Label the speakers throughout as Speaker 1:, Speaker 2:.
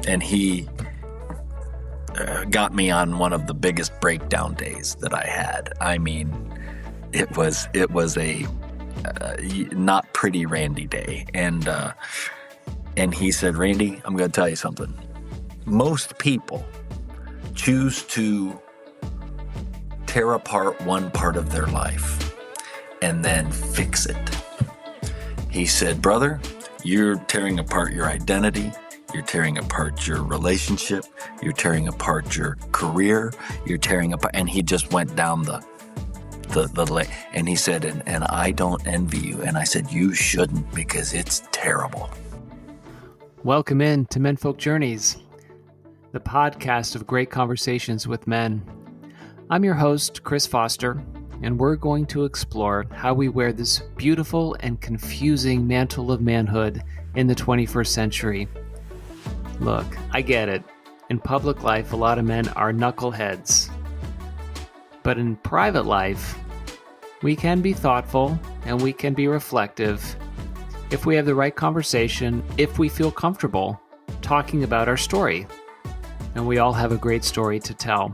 Speaker 1: And he got me on one of the biggest breakdown days that I had. I mean, it was a not pretty Randy day. And he said, Randy, I'm going to tell you something. Most people choose to tear apart one part of their life and then fix it. He said, brother, you're tearing apart your identity. You're tearing apart your relationship. You're tearing apart your career. You're tearing apart. And he just went down the and he said, and I don't envy you. And I said, you shouldn't, because it's terrible.
Speaker 2: Welcome in to Menfolk Journeys, the podcast of great conversations with men. I'm your host, Chris Foster, and we're going to explore how we wear this beautiful and confusing mantle of manhood in the 21st century. Look, I get it. In public life, a lot of men are knuckleheads. But in private life, we can be thoughtful and we can be reflective if we have the right conversation, if we feel comfortable talking about our story. And we all have a great story to tell.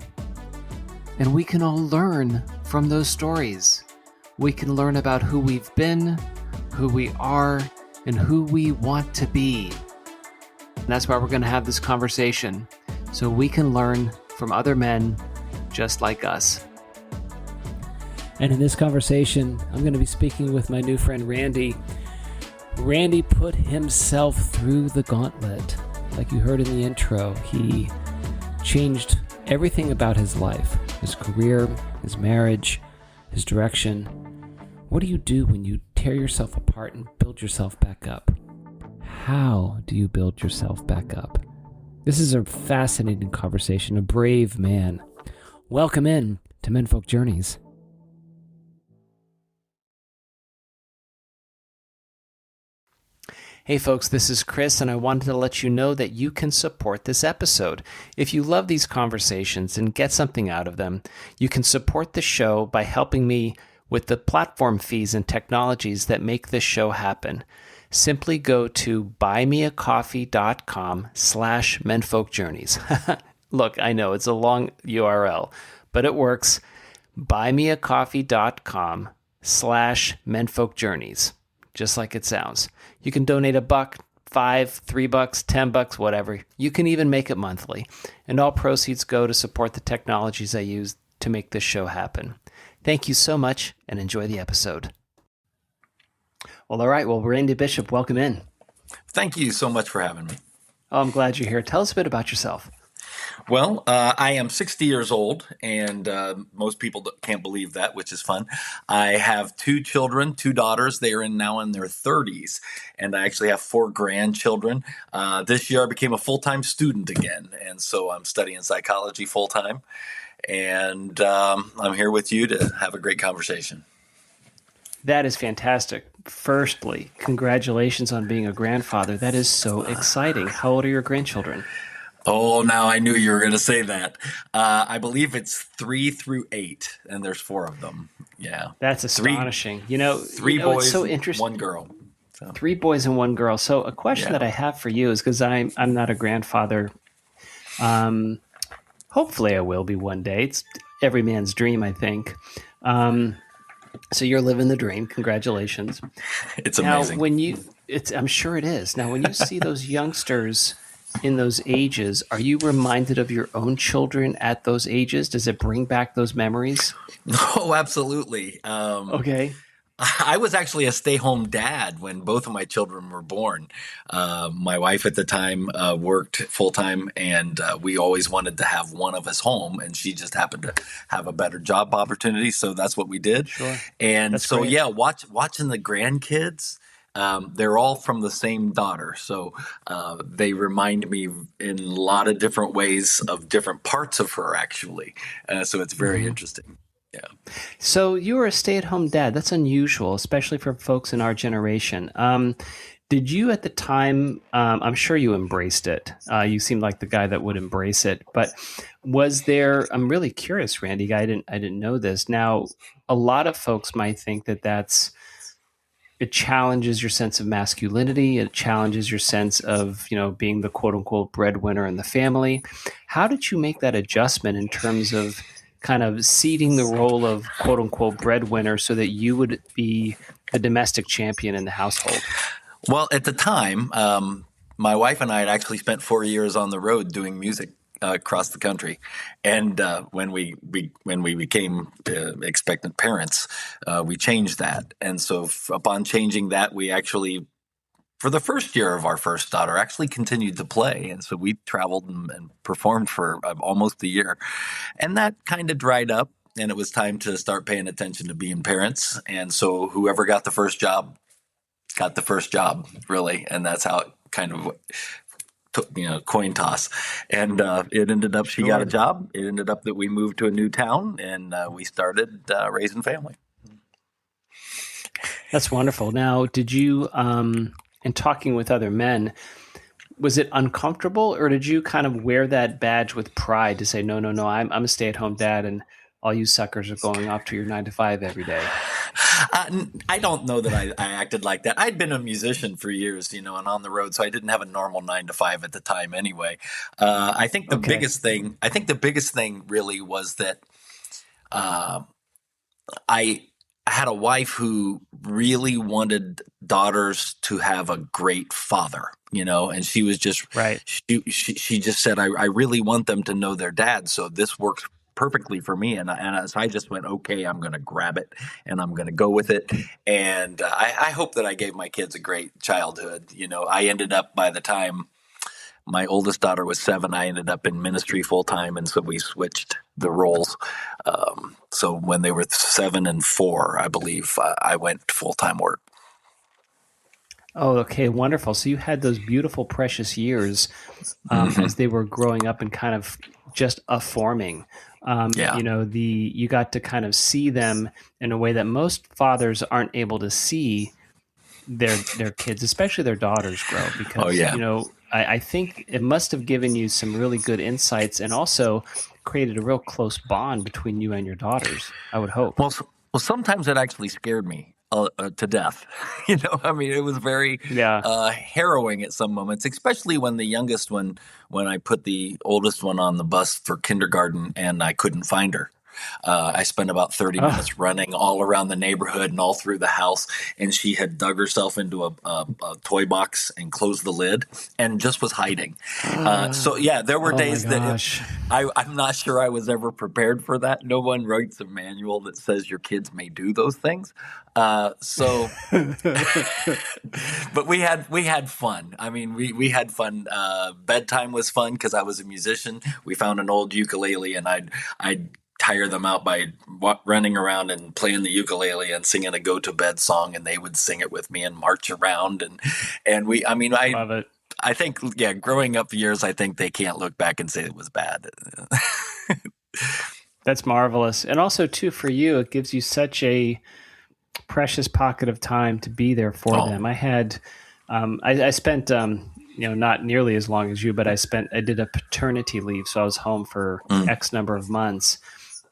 Speaker 2: And we can all learn from those stories. We can learn about who we've been, who we are, and who we want to be. And that's why we're going to have this conversation, so we can learn from other men just like us.
Speaker 3: And in this conversation, I'm going to be speaking with my new friend, Randy. Randy put himself through the gauntlet. Like you heard in the intro, he changed everything about his life, his career, his marriage, his direction. What do you do when you tear yourself apart and build yourself back up? How do you build yourself back up? This is a fascinating conversation, a brave man. Welcome in to Menfolk Journeys.
Speaker 2: Hey folks, this is Chris, and I wanted to let you know that you can support this episode. If you love these conversations and get something out of them, you can support the show by helping me with the platform fees and technologies that make this show happen. Simply go to buymeacoffee.com/menfolkjourneys. Look, I know it's a long URL, but it works. buymeacoffee.com/menfolkjourneys. Just like it sounds. You can donate $1, $5, $3, $10, whatever. You can even make it monthly. And all proceeds go to support the technologies I use to make this show happen. Thank you so much, and enjoy the episode. Well, all right. Well, Randy Bishop, welcome in.
Speaker 1: Thank you so much for having me.
Speaker 2: Oh, I'm glad you're here. Tell us a bit about yourself.
Speaker 1: Well, I am 60 years old, and most people can't believe that, which is fun. I have 2 children, 2 daughters. They are now in their 30s, and I actually have 4 grandchildren. This year, I became a full-time student again, and so I'm studying psychology full-time, and I'm here with you to have a great conversation.
Speaker 2: That is fantastic. Firstly, congratulations on being a grandfather. That is so exciting. How old are your grandchildren?
Speaker 1: Oh, now I knew you were going to say that. I believe it's 3 through 8, and there's 4 of them. Yeah,
Speaker 2: that's astonishing.
Speaker 1: 3 boys,
Speaker 2: it's so interesting.
Speaker 1: 1 girl. So.
Speaker 2: 3 boys and 1 girl. So a question that I have for you is, because I'm not a grandfather. Hopefully, I will be one day. It's every man's dream, I think. So you're living the dream. Congratulations.
Speaker 1: It's amazing.
Speaker 2: Now, I'm sure it is. Now, when you see those youngsters in those ages, are you reminded of your own children at those ages? Does it bring back those memories?
Speaker 1: Oh, absolutely.
Speaker 2: Okay.
Speaker 1: I was actually a stay-home dad when both of my children were born. My wife at the time worked full-time, and we always wanted to have one of us home, and she just happened to have a better job opportunity, so that's what we did.
Speaker 2: Sure.
Speaker 1: And
Speaker 2: that's
Speaker 1: so,
Speaker 2: great.
Speaker 1: yeah, watching the grandkids, they're all from the same daughter, so they remind me in a lot of different ways of different parts of her, actually. So it's very interesting. Yeah.
Speaker 2: So you were a stay-at-home dad. That's unusual, especially for folks in our generation. Did you at the time, I'm sure you embraced it. You seemed like the guy that would embrace it, but was there, I'm really curious, Randy, I didn't know this. Now, a lot of folks might think that it challenges your sense of masculinity. It challenges your sense of, being the quote unquote breadwinner in the family. How did you make that adjustment in terms of kind of ceding the role of quote unquote breadwinner so that you would be the domestic champion in the household?
Speaker 1: Well, at the time, my wife and I had actually spent 4 years on the road doing music across the country, and when we became expectant parents, we changed that. And so, upon changing that, we actually, for the first year of our first daughter, actually continued to play, and so we traveled and performed for almost a year, and that kind of dried up. And it was time to start paying attention to being parents. And so, whoever got the first job got the first job, really, and that's how it kind of took, coin toss. And it ended up she got a job. It ended up that we moved to a new town, and we started raising family.
Speaker 2: That's wonderful. Now, did you, in talking with other men, was it uncomfortable, or did you kind of wear that badge with pride to say, no, I'm a stay-at-home dad, and all you suckers are going off to your 9-to-5 every day?
Speaker 1: I don't know that I acted like that. I'd been a musician for years, and on the road, so I didn't have a normal 9-to-5 at the time anyway. I think the biggest thing really was that I had a wife who really wanted daughters to have a great father, and she was just
Speaker 2: right.
Speaker 1: She just said, I really want them to know their dad. So this works perfectly for me. And so I just went, okay, I'm going to grab it and I'm going to go with it. And I hope that I gave my kids a great childhood. I ended up, by the time my oldest daughter was 7, I ended up in ministry full time. And so we switched the roles. So when they were 7 and 4, I believe, I went full time work.
Speaker 2: Oh, okay, wonderful. So you had those beautiful, precious years as they were growing up and kind of just forming. You got to kind of see them in a way that most fathers aren't able to see their kids, especially their daughters, grow. Because I think it must have given you some really good insights and also created a real close bond between you and your daughters, I would hope.
Speaker 1: Well, sometimes it actually scared me to death. It was very harrowing at some moments, especially when the youngest one, when I put the oldest one on the bus for kindergarten and I couldn't find her. I spent about 30 minutes running all around the neighborhood and all through the house, and she had dug herself into a toy box and closed the lid and just was hiding. There were days that I'm not sure I was ever prepared for that. No one writes a manual that says your kids may do those things. But we had fun. We had fun. Bedtime was fun because I was a musician. We found an old ukulele, and I'd tire them out by running around and playing the ukulele and singing a go-to-bed song, and they would sing it with me and march around. And I
Speaker 2: love it.
Speaker 1: I think, growing up years, I think they can't look back and say it was bad.
Speaker 2: That's marvelous. And also, too, for you, it gives you such a precious pocket of time to be there for them. I had, I spent, not nearly as long as you, but I did a paternity leave. So I was home for X number of months.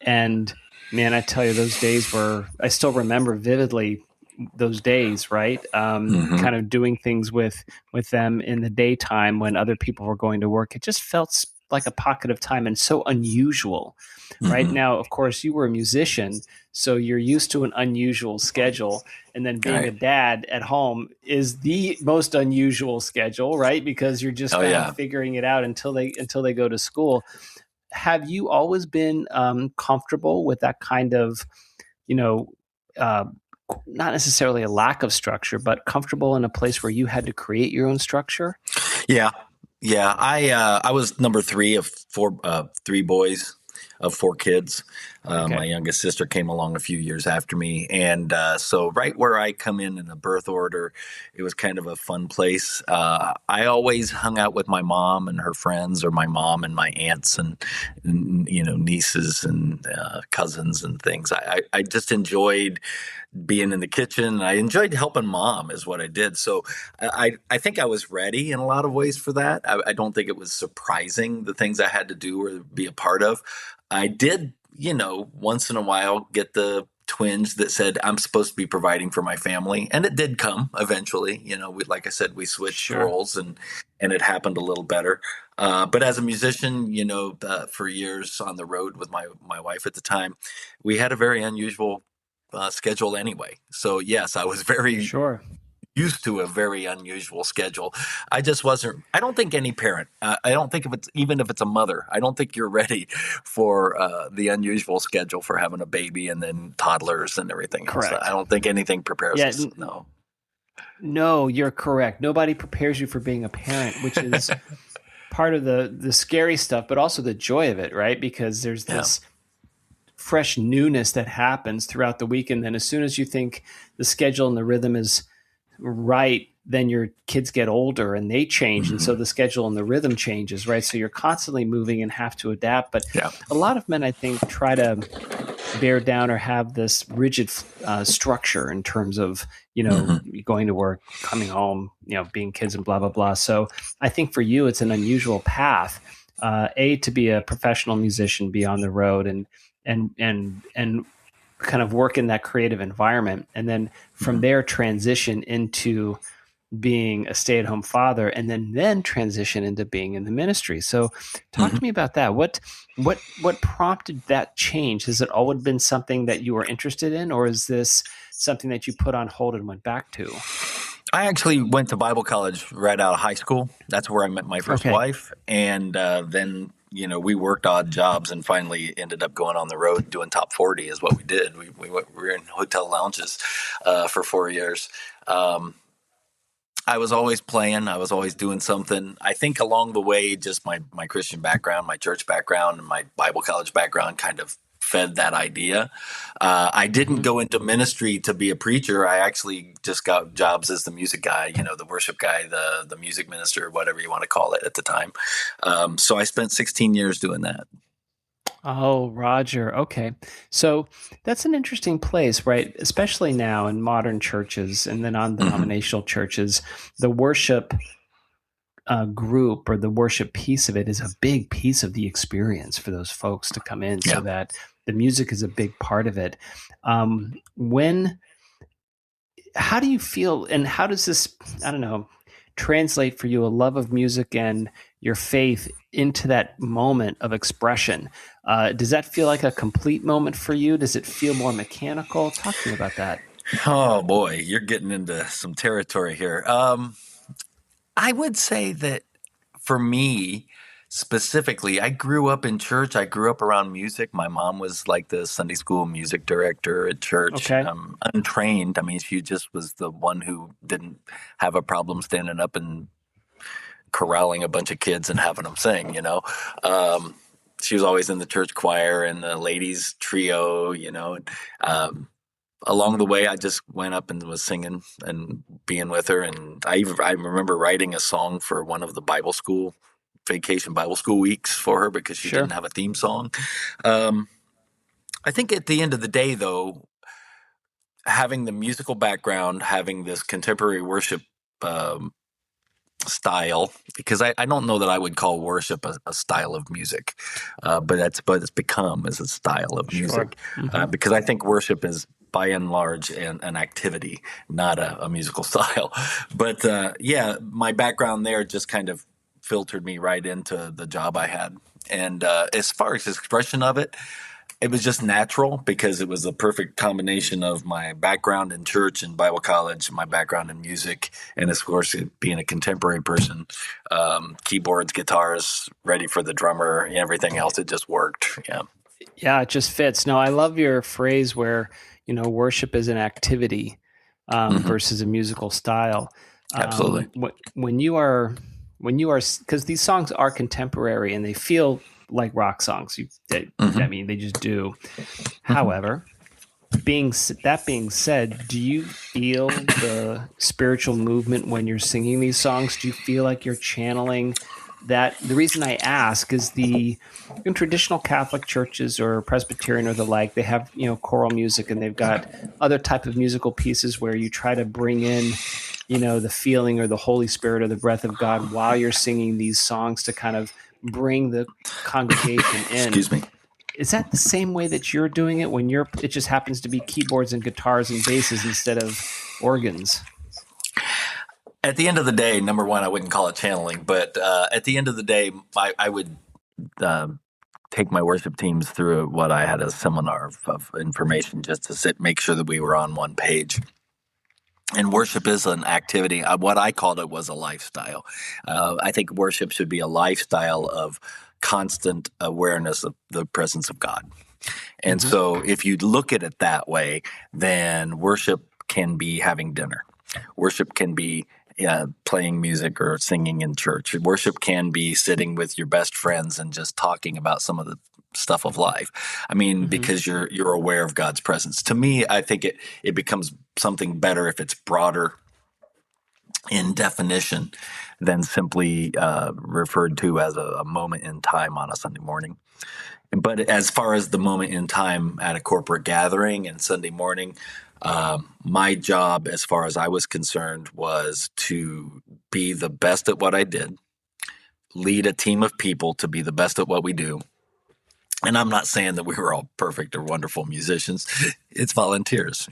Speaker 2: And man, I tell you, those days I still remember vividly those days, right? Kind of doing things with them in the daytime when other people were going to work. It just felt like a pocket of time and so unusual. Right now, of course, you were a musician, so you're used to an unusual schedule. And then being a dad at home is the most unusual schedule, right? Because you're just kind of figuring it out until they go to school. Have you always been comfortable with that kind of, not necessarily a lack of structure, but comfortable in a place where you had to create your own structure?
Speaker 1: Yeah. I was number 3 of 3 boys of 4 kids. My youngest sister came along a few years after me. And so right where I come in the birth order, it was kind of a fun place. I always hung out with my mom and her friends, or my mom and my aunts and nieces and cousins and things. I just enjoyed being in the kitchen. I enjoyed helping mom is what I did. So I think I was ready in a lot of ways for that. I don't think it was surprising the things I had to do or be a part of. I did, once in a while get the twinge that said I'm supposed to be providing for my family, and it did come eventually. Like I said, we switched roles, and it happened a little better. But as a musician, for years on the road with my wife at the time, we had a very unusual schedule anyway. So yes, I was very used to a very unusual schedule. I just wasn't. I don't think any parent. I don't think even if it's a mother. I don't think you're ready for the unusual schedule for having a baby and then toddlers and everything else. I don't think anything prepares us.
Speaker 2: No, you're correct. Nobody prepares you for being a parent, which is part of the scary stuff, but also the joy of it, right? Because there's this fresh newness that happens throughout the week, and then as soon as you think the schedule and the rhythm is right, then your kids get older and they change, and so the schedule and the rhythm changes, right? So you're constantly moving and have to adapt. But a lot of men, I think, try to bear down or have this rigid structure in terms of going to work, coming home, being kids and blah blah blah. So I think for you, it's an unusual path. To be a professional musician, be on the road, and kind of work in that creative environment, and then from there transition into being a stay-at-home father, and then transition into being in the ministry. So talk to me about that. What prompted that change? Has it always been something that you were interested in, or is this something that you put on hold and went back to?
Speaker 1: I actually went to Bible college right out of high school. That's where I met my first wife. And then, we worked odd jobs and finally ended up going on the road doing top 40 is what we did. We were in hotel lounges for 4 years. I was always playing. I was always doing something. I think along the way, just my Christian background, my church background, and my Bible college background kind of fed that idea. I didn't go into ministry to be a preacher. I actually just got jobs as the music guy, the worship guy, the music minister, whatever you want to call it at the time. So I spent 16 years doing that.
Speaker 2: Oh, Roger. Okay. So that's an interesting place, right? Especially now in modern churches and the non-denominational churches, the worship group or the worship piece of it is a big piece of the experience for those folks to come in, so that the music is a big part of it. How do you feel, and how does this, translate for you, a love of music and your faith into that moment of expression? Does that feel like a complete moment for you? Does it feel more mechanical? Talk to me about that.
Speaker 1: Oh boy, you're getting into some territory here. I would say that for me specifically, I grew up in church. I grew up around music. My mom was like the Sunday school music director at church. Untrained. I mean, she just was the one who didn't have a problem standing up and corralling a bunch of kids and having them sing, She was always in the church choir and the ladies trio, along the way, I just went up and was singing and being with her. And I remember writing a song for one of the vacation Bible school weeks for her because she didn't have a theme song. I think at the end of the day, though, having the musical background, having this contemporary worship style, because I don't know that I would call worship a style of music, but it's become as a style of music, because I think worship is by and large an activity, not a musical style. But my background there just kind of filtered me right into the job I had. And as far as the expression of it, it was just natural because it was the perfect combination of my background in church and Bible college, my background in music, and of course, being a contemporary person, keyboards, guitars, ready for the drummer, and everything else. It just worked.
Speaker 2: Yeah, it just fits. No, I love your phrase where, worship is an activity versus a musical style.
Speaker 1: Absolutely.
Speaker 2: When you are, because these songs are contemporary and they feel like rock songs. I mean, they just do. However, being said, do you feel the spiritual movement when you're singing these songs? Do you feel like you're channeling that the reason I ask is in traditional Catholic churches or Presbyterian or the like, they have, choral music, and they've got other type of musical pieces where you try to bring in, the feeling or the Holy Spirit or the breath of God while you're singing these songs to kind of bring the congregation in.
Speaker 1: Excuse me.
Speaker 2: Is that the same way that you're doing it when it just happens to be keyboards and guitars and basses instead of organs?
Speaker 1: At the end of the day, number one, I wouldn't call it channeling, but at the end of the day, I would take my worship teams through what I had a seminar of information just to make sure that we were on one page. And worship is an activity. What I called it was a lifestyle. I think worship should be a lifestyle of constant awareness of the presence of God. And so if you look at it that way, then worship can be having dinner. Worship can be playing music or singing in church. Worship can be sitting with your best friends and just talking about some of the stuff of life. I mean, because you're aware of God's presence. To me, I think it becomes something better if it's broader in definition than simply referred to as a moment in time on a Sunday morning. But as far as the moment in time at a corporate gathering and Sunday morning, my job, as far as I was concerned, was to be the best at what I did, lead a team of people to be the best at what we do. And I'm not saying that we were all perfect or wonderful musicians. It's volunteers,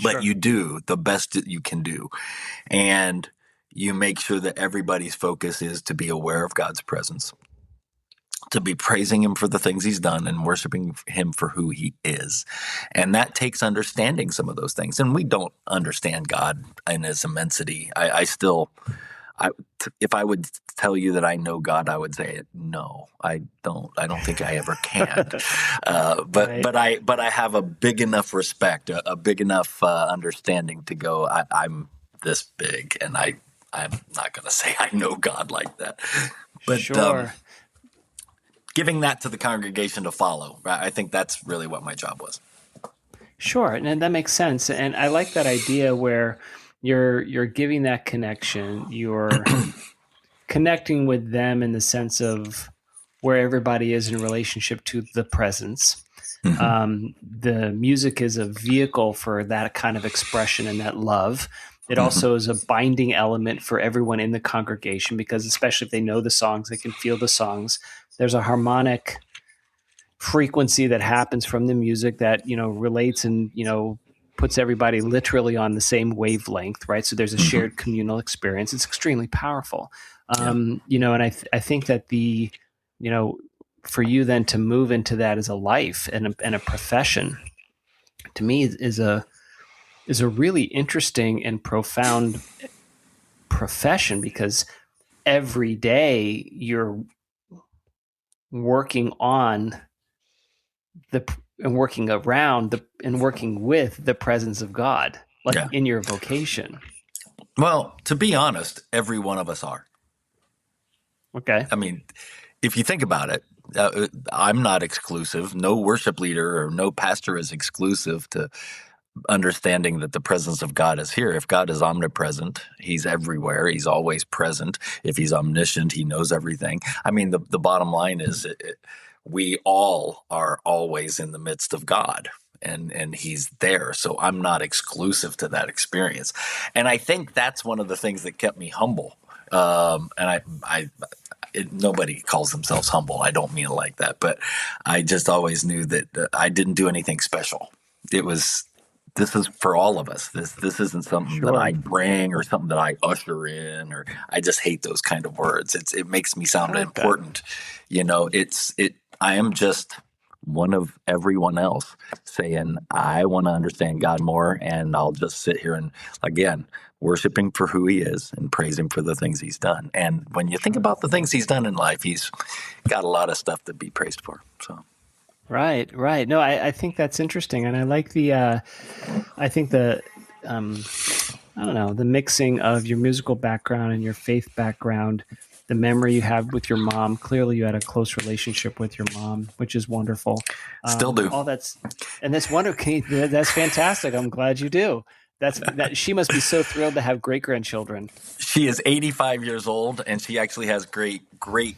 Speaker 1: but you do the best that you can do. And you make sure that everybody's focus is to be aware of God's presence, to be praising him for the things he's done and worshiping him for who he is. And that takes understanding some of those things. And we don't understand God in his immensity. If I would tell you that I know God, I would say no, I don't. I don't think I ever can. But I have a big enough respect, a big enough understanding to go, I'm this big, and I'm not going to say I know God like that. But
Speaker 2: sure.
Speaker 1: Giving that to the congregation to follow, I think that's really what my job was.
Speaker 2: Sure, and that makes sense. And I like that idea where you're giving that connection, you're connecting with them in the sense of where everybody is in relationship to the presence. The music is a vehicle for that kind of expression and that love. It also is a binding element for everyone in the congregation, because especially if they know the songs, they can feel the songs. There's a harmonic frequency that happens from the music that, relates and, puts everybody literally on the same wavelength, right? So there's a shared communal experience. It's extremely powerful. And I think that for you then to move into that as a life and a profession, to me is a really interesting and profound profession, because every day you're working on and working around and working with the presence of God, in your vocation.
Speaker 1: Well, to be honest, every one of us are.
Speaker 2: Okay.
Speaker 1: I mean, if you think about it, I'm not exclusive. No worship leader or no pastor is exclusive to understanding that the presence of God is here. If God is omnipresent, he's everywhere. He's always present. If he's omniscient, he knows everything. I mean, the bottom line is we all are always in the midst of God, and he's there. So I'm not exclusive to that experience. And I think that's one of the things that kept me humble. And nobody calls themselves humble. I don't mean it like that, but I just always knew that I didn't do anything special. This is for all of us. This isn't something that I bring or something that I usher in, or I just hate those kind of words. It makes me sound important. I am just one of everyone else saying, I want to understand God more, and I'll just sit here and, again, worshiping for who he is and praise him for the things he's done. And when you think about the things he's done in life, he's got a lot of stuff to be praised for. So.
Speaker 2: Right. No, I think that's interesting. And I like the mixing of your musical background and your faith background, the memory you have with your mom. Clearly you had a close relationship with your mom, which is wonderful.
Speaker 1: Still do.
Speaker 2: That's wonderful. That's fantastic. I'm glad you do. That she must be so thrilled to have great grandchildren.
Speaker 1: She is 85 years old, and she actually has great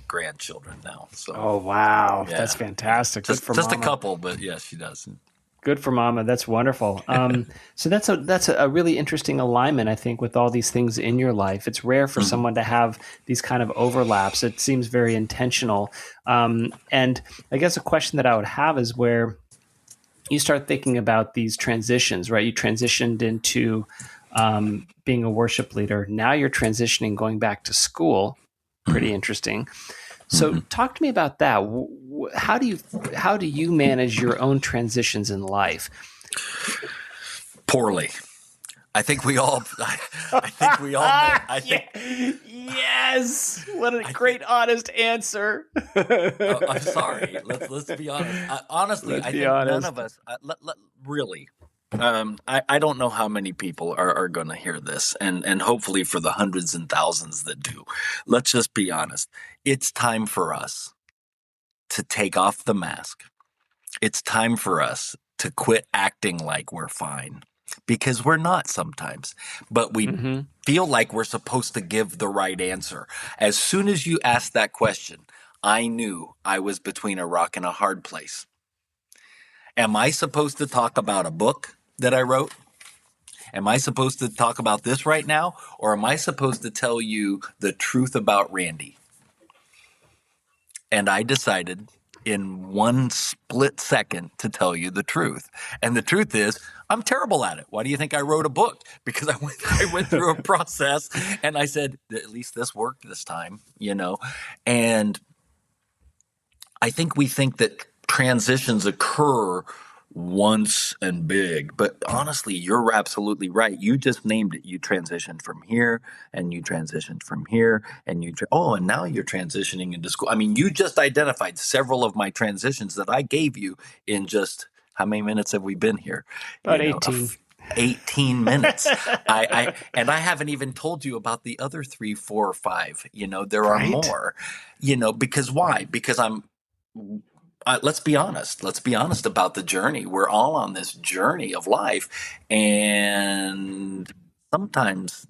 Speaker 1: grandchildren now. So,
Speaker 2: Oh wow,
Speaker 1: yeah,
Speaker 2: that's fantastic.
Speaker 1: just
Speaker 2: Good for
Speaker 1: just a
Speaker 2: mama.
Speaker 1: couple, but yes, she does.
Speaker 2: Good for mama. That's wonderful. So that's a really interesting alignment, I think, with all these things in your life. It's rare for someone to have these kind of overlaps. It seems very intentional. And I guess a question that I would have is where you start thinking about these transitions, right? You transitioned into being a worship leader. Now you're transitioning, going back to school. Pretty interesting. So talk to me about that. How do you manage your own transitions in life?
Speaker 1: Poorly. I think we all. I think we all. I think.
Speaker 2: Yes. What a great, honest answer.
Speaker 1: I'm sorry. Let's be honest. Honestly,
Speaker 2: Let's
Speaker 1: I
Speaker 2: be
Speaker 1: think
Speaker 2: honest.
Speaker 1: none of us. Really. I don't know how many people are going to hear this, and hopefully for the hundreds and thousands that do, let's just be honest. It's time for us to take off the mask. It's time for us to quit acting like we're fine, because we're not sometimes, but we feel like we're supposed to give the right answer. As soon as you asked that question, I knew I was between a rock and a hard place. Am I supposed to talk about a book that I wrote? Am I supposed to talk about this right now? Or am I supposed to tell you the truth about Randy? And I decided in one split second to tell you the truth. And the truth is, I'm terrible at it. Why do you think I wrote a book? Because I went through a process and I said, at least this worked this time, And I think we think that transitions occur once and big, but honestly, you're absolutely right. You just named it. You transitioned from here, and you transitioned from here, and and now you're transitioning into school. I mean, you just identified several of my transitions that I gave you in just how many minutes have we been here?
Speaker 2: About 18.
Speaker 1: 18 minutes. I haven't even told you about the other 3, 4, or 5. There are more. Because why? Because let's be honest. Let's be honest about the journey. We're all on this journey of life, and sometimes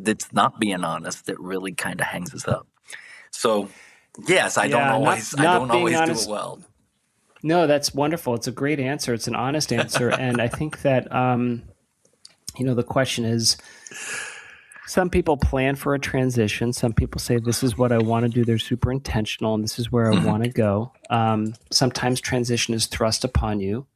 Speaker 1: it's not being honest that really kind of hangs us up. So, yes, I don't always do it well.
Speaker 2: No, that's wonderful. It's a great answer. It's an honest answer, and I think that the question is. Some people plan for a transition. Some people say, this is what I want to do. They're super intentional, and this is where I want to go. Sometimes transition is thrust upon you.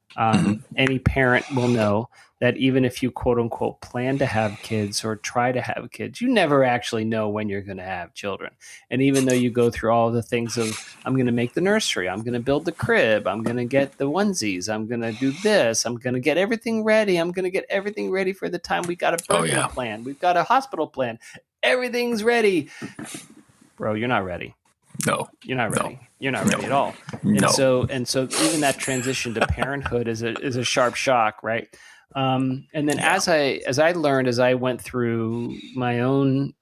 Speaker 2: Any parent will know that even if you, quote unquote, plan to have kids or try to have kids, you never actually know when you're going to have children. And even though you go through all the things of, I'm going to make the nursery, I'm going to build the crib, I'm going to get the onesies, I'm going to do this, I'm going to get everything ready, I'm going to get everything ready for the time we got a birthday plan, we've got a hospital plan, everything's ready. Bro, you're not ready.
Speaker 1: No,
Speaker 2: you're not ready.
Speaker 1: No.
Speaker 2: You're not ready at all.
Speaker 1: No.
Speaker 2: And so even that transition to parenthood is a sharp shock, right? And then as I learned, as I went through my own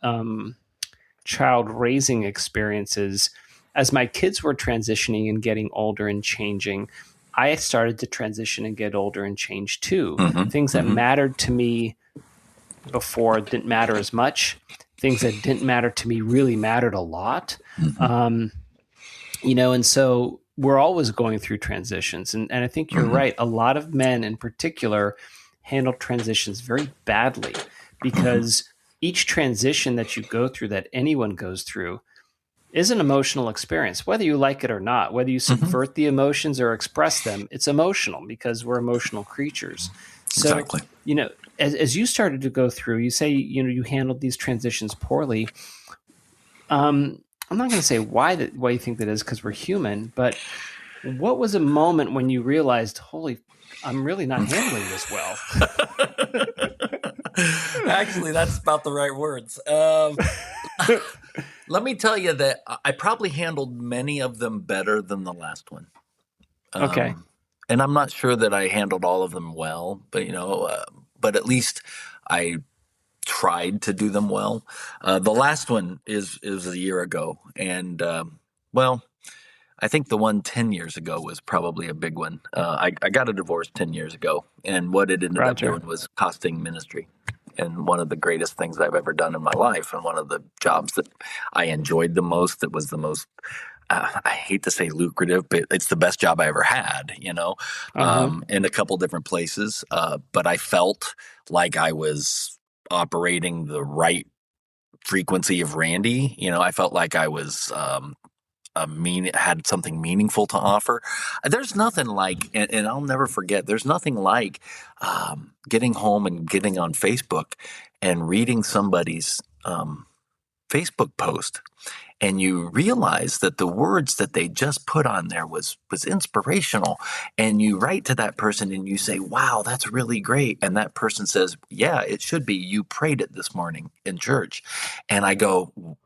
Speaker 2: child raising experiences, as my kids were transitioning and getting older and changing, I started to transition and get older and change too. Things that mattered to me before didn't matter as much. Things that didn't matter to me really mattered a lot. And so we're always going through transitions. And I think you're right. A lot of men in particular handle transitions very badly because each transition that you go through, that anyone goes through, is an emotional experience, whether you like it or not, whether you subvert the emotions or express them. It's emotional because we're emotional creatures. So,
Speaker 1: exactly.
Speaker 2: As you started to go through, you say, you handled these transitions poorly. I'm not going to say why you think that is, because we're human, but what was a moment when you realized, holy, I'm really not handling this well?
Speaker 1: Actually, that's about the right words. Let me tell you that I probably handled many of them better than the last one.
Speaker 2: Okay.
Speaker 1: And I'm not sure that I handled all of them well, but but at least I tried to do them well. The last one is a year ago, and I think the one 10 years ago was probably a big one. I got a divorce 10 years ago, and what it ended up
Speaker 2: Roger.
Speaker 1: doing was costing ministry. And one of the greatest things I've ever done in my life, and one of the jobs that I enjoyed the most, that was the most, I hate to say lucrative, but it's the best job I ever had, in a couple different places. But I felt like I was operating the right frequency of Randy. I felt like I was had something meaningful to offer. There's nothing like, and I'll never forget. There's nothing like getting home and getting on Facebook and reading somebody's Facebook post, and you realize that the words that they just put on there was inspirational, and you write to that person and you say, "Wow, that's really great," and that person says, "Yeah, it should be. You prayed it this morning in church," and I go,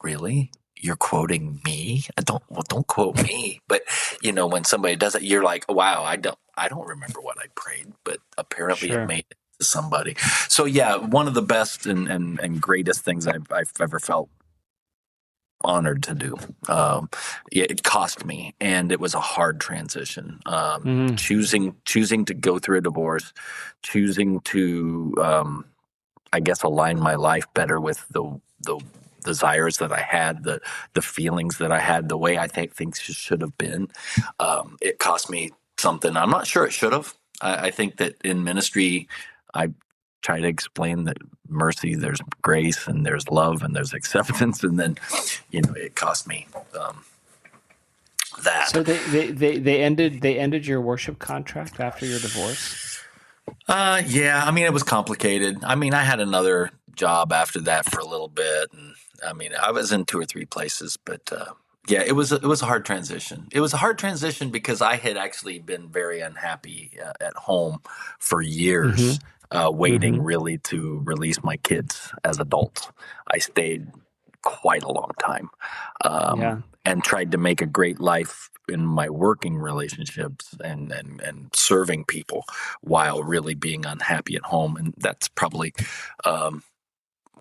Speaker 1: "Really? You're quoting me? Don't quote me." But when somebody does it, you're like, "Wow, I don't remember what I prayed, but apparently
Speaker 2: Sure.
Speaker 1: it made it to somebody." So yeah, one of the best and greatest things I've ever felt honored to do. It cost me, and it was a hard transition. Choosing to go through a divorce, choosing to I guess align my life better with the desires that I had, the feelings that I had, the way I think things should have been. It cost me something. I'm not sure it should have. I think that in ministry, I try to explain that mercy, there's grace, and there's love, and there's acceptance, and then, it cost me that.
Speaker 2: So they ended your worship contract after your divorce?
Speaker 1: Yeah. I mean, it was complicated. I mean, I had another job after that for a little bit, and I mean, I was in 2 or 3 places, but yeah, it was a hard transition. It was a hard transition because I had actually been very unhappy at home for years, waiting really to release my kids as adults. I stayed quite a long time, and tried to make a great life in my working relationships and serving people while really being unhappy at home. And that's probably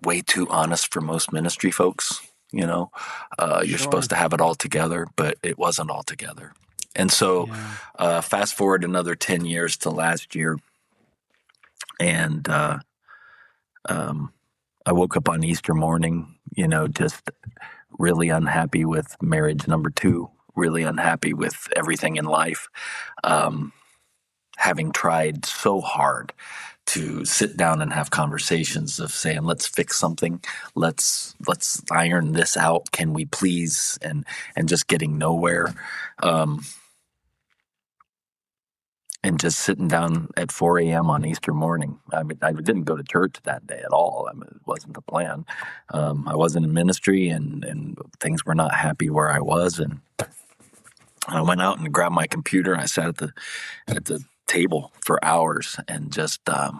Speaker 1: way too honest for most ministry folks. You're supposed to have it all together, but it wasn't all together. And so fast forward another 10 years to last year, and I woke up on Easter morning, just really unhappy with marriage number 2, really unhappy with everything in life, having tried so hard to sit down and have conversations of saying, let's fix something, let's iron this out, can we please, and just getting nowhere. And just sitting down at 4 a.m. on Easter morning. I mean, I didn't go to church that day at all. I mean, it wasn't the plan. I wasn't in ministry, and things were not happy where I was. And I went out and grabbed my computer, and I sat at the table for hours and just, I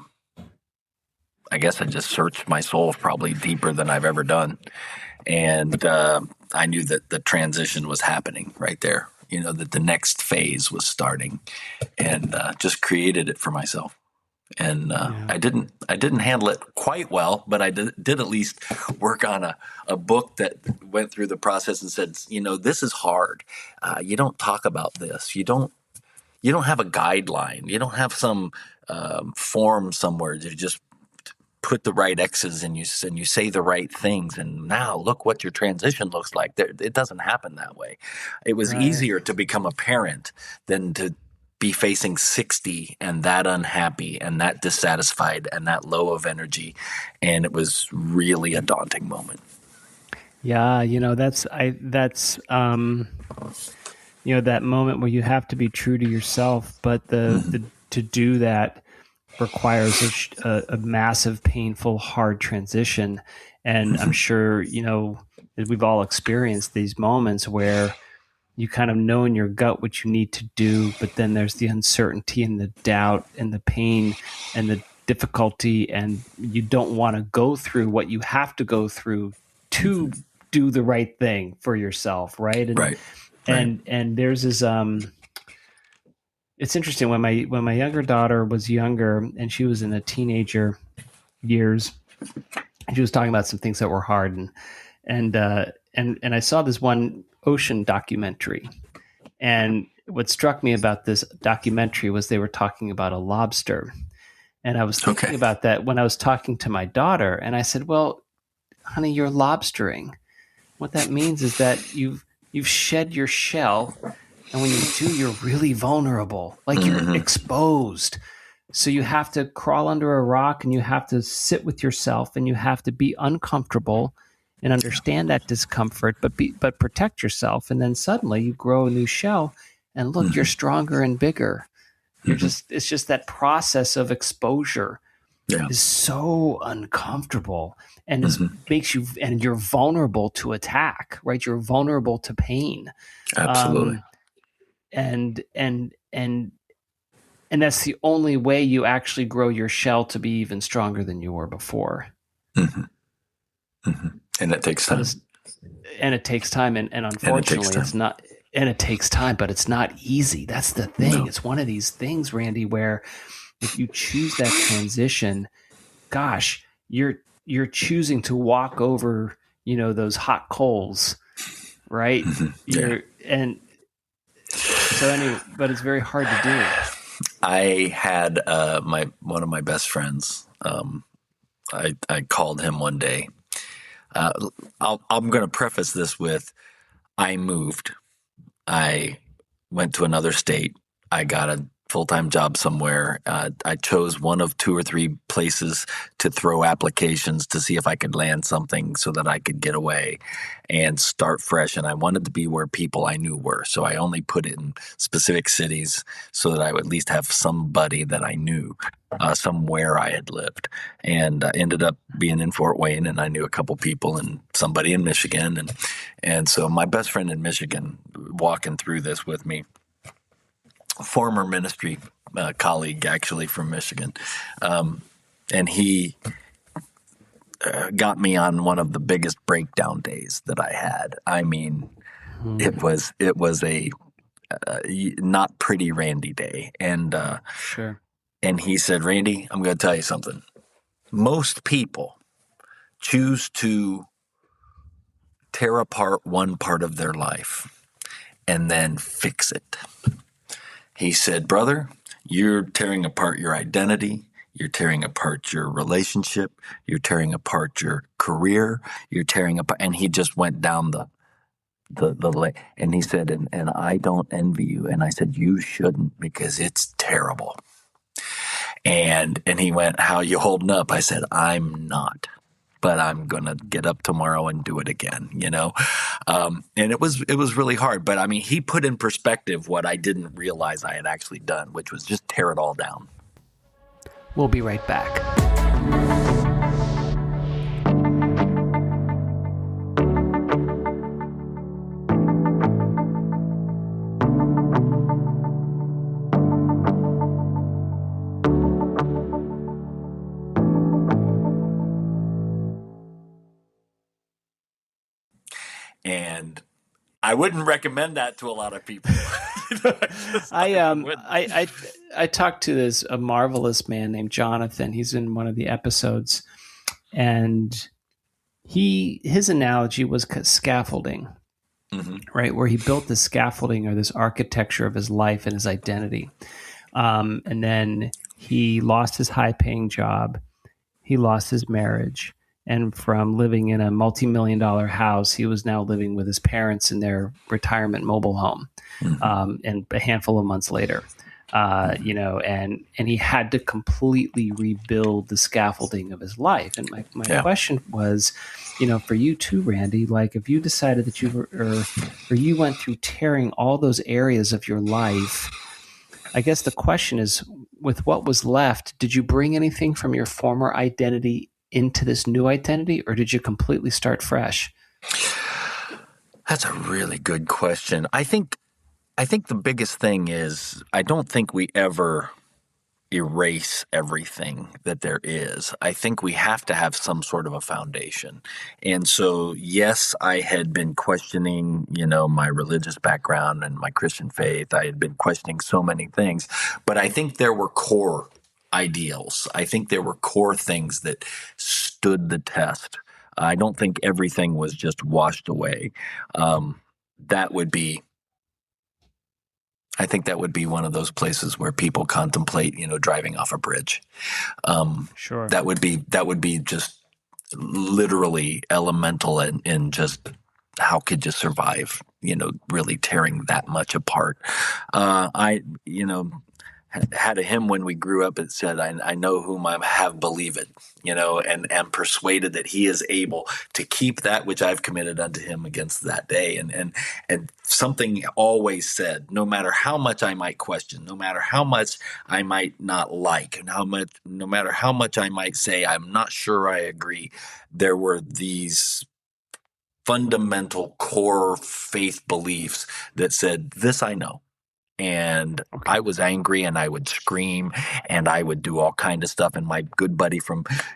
Speaker 1: guess I just searched my soul probably deeper than I've ever done. And I knew that the transition was happening right there. That the next phase was starting, and just created it for myself. And I didn't handle it quite well, but I did at least work on a book that went through the process and said, this is hard. You don't talk about this. You don't have a guideline. You don't have some form somewhere to just put the right X's and you say the right things, and now look what your transition looks like. It doesn't happen that way. It was easier to become a parent than to be facing 60 and that unhappy and that dissatisfied and that low of energy, and it was really a daunting moment.
Speaker 2: Yeah, that's that moment where you have to be true to yourself, but the to do that requires a massive, painful, hard transition. And I'm sure, we've all experienced these moments where you kind of know in your gut what you need to do, but then there's the uncertainty and the doubt and the pain and the difficulty, and you don't want to go through what you have to go through to do the right thing for yourself, right? And and there's this it's interesting when my younger daughter was younger and she was in the teenager years, she was talking about some things that were hard, and I saw this one ocean documentary, And what struck me about this documentary was they were talking about a lobster. And I was thinking about that when I was talking to my daughter, and I said, well, honey, you're lobstering. What that means is that you've shed your shell, and when you do, you're really vulnerable, like you're exposed. So you have to crawl under a rock, and you have to sit with yourself, and you have to be uncomfortable and understand that discomfort, but protect yourself. And then suddenly you grow a new shell, and look, you're stronger and bigger. It's just that process of exposure is so uncomfortable, and it makes you, and you're vulnerable to attack, right? You're vulnerable to pain.
Speaker 1: Absolutely.
Speaker 2: And that's the only way you actually grow your shell to be even stronger than you were before.
Speaker 1: And it takes time.
Speaker 2: And unfortunately, it's not. And it takes time, but it's not easy. That's the thing. No. It's one of these things, Randy, where if you choose that transition, gosh, you're choosing to walk over, those hot coals, right? And so anyway, but it's very hard to do.
Speaker 1: I had one of my best friends. I called him one day. I'm going to preface this with, I moved. I went to another state. I got a full-time job somewhere. I chose one of 2 or 3 places to throw applications to see if I could land something so that I could get away and start fresh. And I wanted to be where people I knew were. So I only put it in specific cities so that I would at least have somebody that I knew somewhere I had lived. And ended up being in Fort Wayne, and I knew a couple people and somebody in Michigan. And so my best friend in Michigan, walking through this with me, former ministry colleague, actually, from Michigan. And he got me on one of the biggest breakdown days that I had. I mean, it was a not pretty Randy day. And
Speaker 2: sure.
Speaker 1: And he said, Randy, I'm going to tell you something. Most people choose to tear apart one part of their life and then fix it. He said, brother, you're tearing apart your identity. You're tearing apart your relationship. You're tearing apart your career. You're tearing apart. And he just went down the and he said, and I don't envy you. And I said, you shouldn't, because it's terrible. And he went, how you holding up? I said, I'm not, but I'm going to get up tomorrow and do it again, And it was really hard. But I mean, he put in perspective what I didn't realize I had actually done, which was just tear it all down.
Speaker 2: We'll be right back.
Speaker 1: And I wouldn't recommend that to a lot of people.
Speaker 2: I talked to a marvelous man named Jonathan. He's in one of the episodes, and his analogy was scaffolding, right? Where he built this scaffolding or this architecture of his life and his identity. And then he lost his high-paying job. He lost his marriage. And from living in a multi-million-dollar house, he was now living with his parents in their retirement mobile home. And a handful of months later, and he had to completely rebuild the scaffolding of his life. And my question was, for you too, Randy, like if you decided that you were, or you went through tearing all those areas of your life, I guess the question is, with what was left, did you bring anything from your former identity into this new identity, or did you completely start fresh?
Speaker 1: That's a really good question. I think the biggest thing is, I don't think we ever erase everything that there is. I think we have to have some sort of a foundation. And so, yes, I had been questioning, my religious background and my Christian faith. I had been questioning so many things, but I think there were core ideals. I think there were core things that stood the test. I don't think everything was just washed away. That would be I think that would be one of those places where people contemplate, driving off a bridge.
Speaker 2: Sure.
Speaker 1: That would be just literally elemental in just how could you survive, really tearing that much apart. I had a hymn when we grew up. It said, I know whom I have believed, and am persuaded that he is able to keep that which I've committed unto him against that day. And something always said, no matter how much I might question, no matter how much I might not like, and no matter how much I might say, I'm not sure I agree, there were these fundamental core faith beliefs that said, this I know. And I was angry and I would scream and I would do all kind of stuff. And my good buddy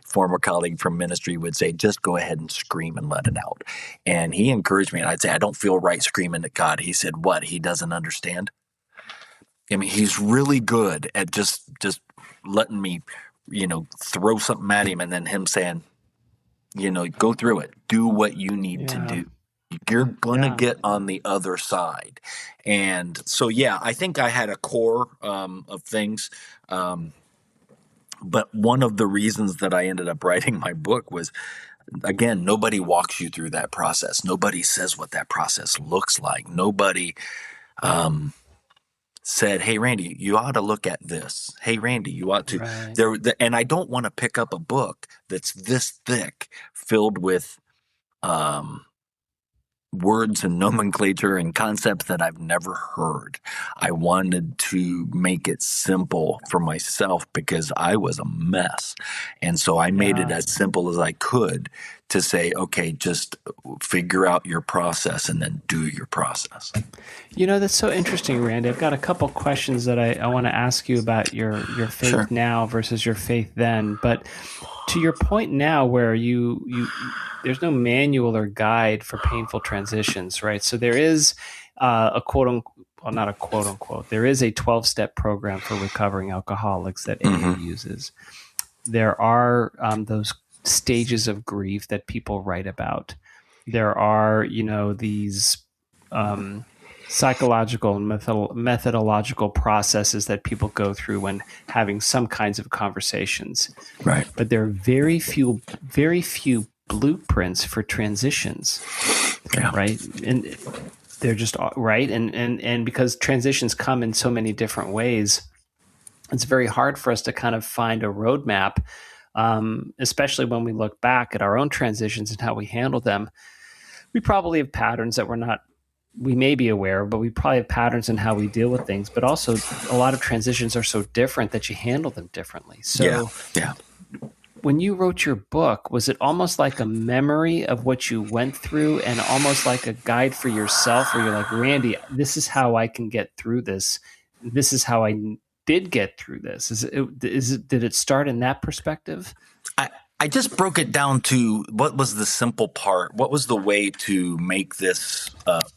Speaker 1: former colleague from ministry would say, just go ahead and scream and let it out. And he encouraged me. And I'd say, I don't feel right screaming at God. He said, what? He doesn't understand? I mean, he's really good at just letting me, throw something at him and then him saying, go through it. Do what you need to do. You're going to get on the other side. And so, I think I had a core of things. But one of the reasons that I ended up writing my book was, again, nobody walks you through that process. Nobody says what that process looks like. Nobody said, hey, Randy, you ought to look at this. Hey, Randy, you ought to. Right. And I don't want to pick up a book that's this thick, filled with words and nomenclature and concepts that I've never heard. I wanted to make it simple for myself because I was a mess. And so I made it as simple as I could to say, okay, just figure out your process and then do your process.
Speaker 2: That's so interesting, Randy. I've got a couple questions that I want to ask you about your faith now versus your faith then. But to your point now where you there's no manual or guide for painful transitions, right? So there is not a quote unquote, there is a 12-step program for recovering alcoholics that AA uses. There are those stages of grief that people write about. There are, these psychological and methodological processes that people go through when having some kinds of conversations.
Speaker 1: Right.
Speaker 2: But there are very few blueprints for transitions. Yeah. Right. And they're just right. And because transitions come in so many different ways, it's very hard for us to kind of find a roadmap, especially when we look back at our own transitions and how we handle them. We probably have patterns that we may be aware of, but we probably have patterns in how we deal with things. But also, a lot of transitions are so different that you handle them differently. So, when you wrote your book, was it almost like a memory of what you went through and almost like a guide for yourself where you're like, Randy, this is how I can get through this. This is how I did get through this. Did it start in that perspective?
Speaker 1: I just broke it down to what was the simple part. What was the way to make this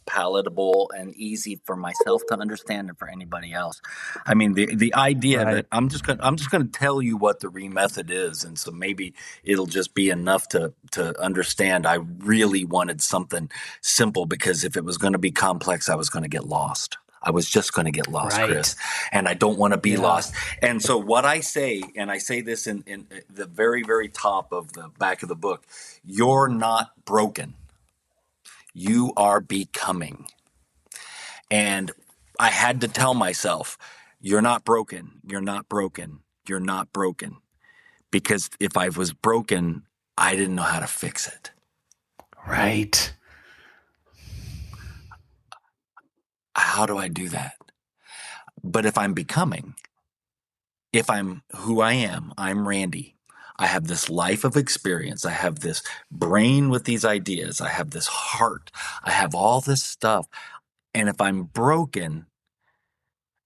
Speaker 1: palatable and easy for myself to understand and for anybody else? I mean, the idea that I'm just going to tell you what the method is, and so maybe it'll just be enough to understand. I really wanted something simple because if it was going to be complex, I was going to get lost. I was just going to get lost, Chris, and I don't want to be lost. And so what I say, and I say this in the very, very top of the back of the book, you're not broken. You are becoming. And I had to tell myself, you're not broken. You're not broken. You're not broken. Because if I was broken, I didn't know how to fix it.
Speaker 2: Right.
Speaker 1: How do I do that? But if I'm becoming, if I'm who I am, I'm Randy. I have this life of experience. I have this brain with these ideas. I have this heart. I have all this stuff. And if I'm broken,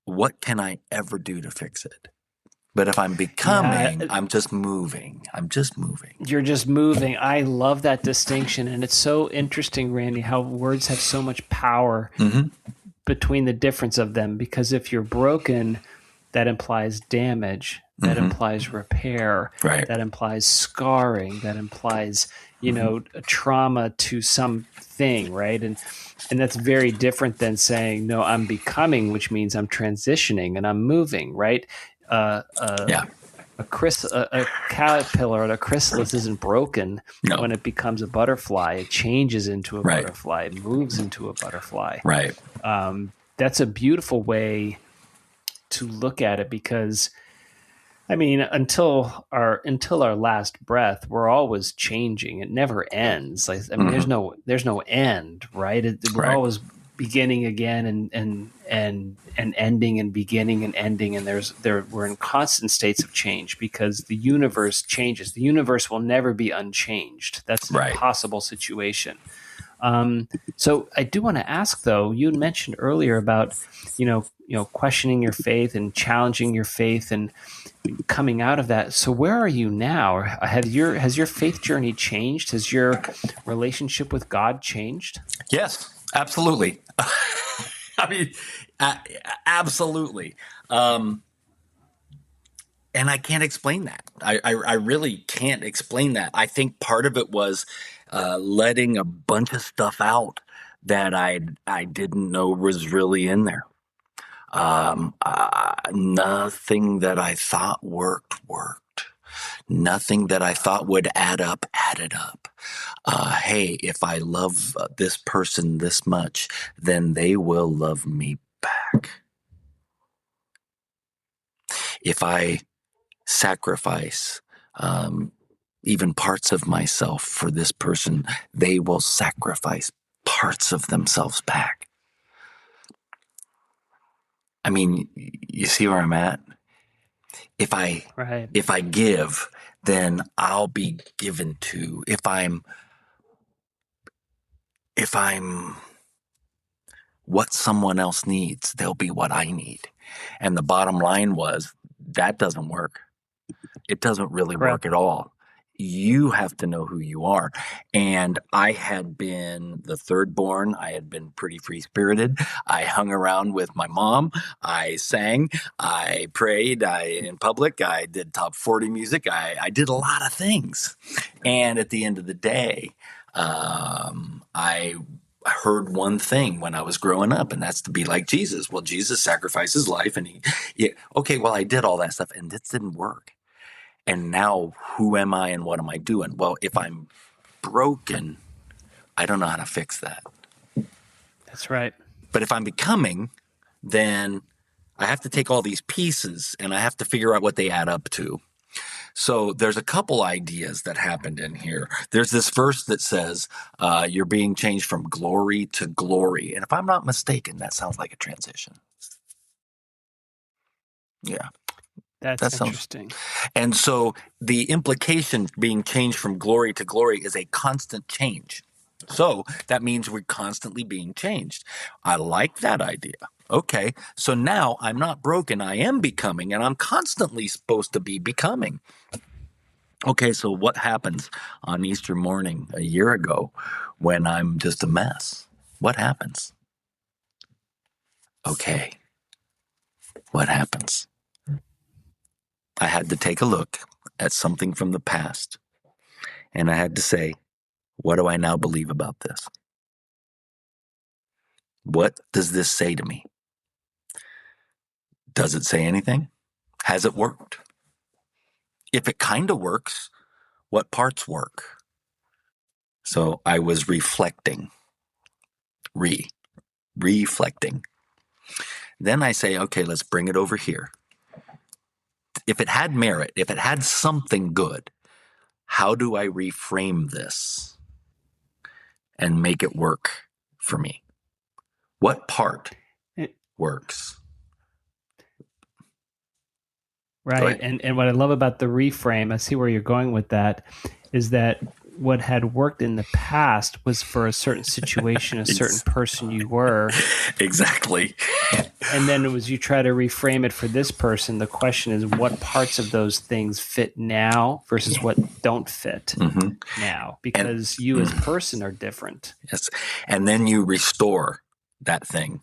Speaker 1: what can I ever do to fix it? But if I'm becoming, I'm just moving. I'm just moving.
Speaker 2: You're just moving. I love that distinction. And it's so interesting, Randy, how words have so much power between the difference of them, because if you're broken, that implies damage, that implies repair, that implies scarring, that implies a trauma to something, right? And that's very different than saying, no, I'm becoming, which means I'm transitioning and I'm moving, right?
Speaker 1: Yeah.
Speaker 2: A caterpillar or a chrysalis isn't broken
Speaker 1: No.
Speaker 2: when it becomes a butterfly. It changes into a
Speaker 1: Right.
Speaker 2: butterfly, it moves into a butterfly.
Speaker 1: Right.
Speaker 2: That's a beautiful way to look at it, because I mean, until our last breath, we're always changing. It never ends. Like, I mean, there's no end, right? We're
Speaker 1: Right.
Speaker 2: always beginning again and ending and beginning and ending, and we're in constant states of change because the universe changes. The universe will never be unchanged. That's an
Speaker 1: Right.
Speaker 2: impossible situation. So I do want to ask, though, you mentioned earlier about, questioning your faith and challenging your faith and coming out of that. So where are you now? Has your faith journey changed? Has your relationship with God changed?
Speaker 1: Yes, absolutely. I mean, absolutely. And I can't explain that. I really can't explain that. I think part of it was letting a bunch of stuff out that I didn't know was really in there. Nothing that I thought worked. Nothing that I thought would added up. Hey, if I love this person this much, then they will love me back. If I sacrifice even parts of myself for this person, they will sacrifice parts of themselves back. I mean, you see where I'm at? If I give, then I'll be given to. If I'm what someone else needs, they'll be what I need. And the bottom line was that doesn't work. It doesn't really work at all. You have to know who you are. And I had been the third born. I had been pretty free-spirited. I hung around with my mom. I sang. I prayed. In public. I did top 40 music. I did a lot of things. And at the end of the day, I heard one thing when I was growing up, and that's to be like Jesus. Well, Jesus sacrificed his life, and I did all that stuff, and this didn't work. And now who am I and what am I doing? Well, if I'm broken, I don't know how to fix that.
Speaker 2: That's right.
Speaker 1: But if I'm becoming, then I have to take all these pieces and I have to figure out what they add up to. So there's a couple ideas that happened in here. There's this verse that says, you're being changed from glory to glory. And if I'm not mistaken, that sounds like a transition. Yeah.
Speaker 2: That's interesting.
Speaker 1: And so the implication being changed from glory to glory is a constant change. So that means we're constantly being changed. I like that idea. Okay, so now I'm not broken. I am becoming, and I'm constantly supposed to be becoming. Okay, so what happens on Easter morning a year ago when I'm just a mess? What happens? Okay, what happens? I had to take a look at something from the past, and I had to say, what do I now believe about this? What does this say to me? Does it say anything? Has it worked? If it kind of works, what parts work? So I was reflecting. Reflecting. Then I say, okay, let's bring it over here. If it had merit, if it had something good, how do I reframe this and make it work for me? What part works?
Speaker 2: Right. And what I love about the reframe, I see where you're going with that, is that what had worked in the past was for a certain situation, a certain person you were.
Speaker 1: Exactly.
Speaker 2: And then it was you try to reframe it for this person. The question is, what parts of those things fit now versus what don't fit now? Because you as a person are different.
Speaker 1: Yes. And then you restore that thing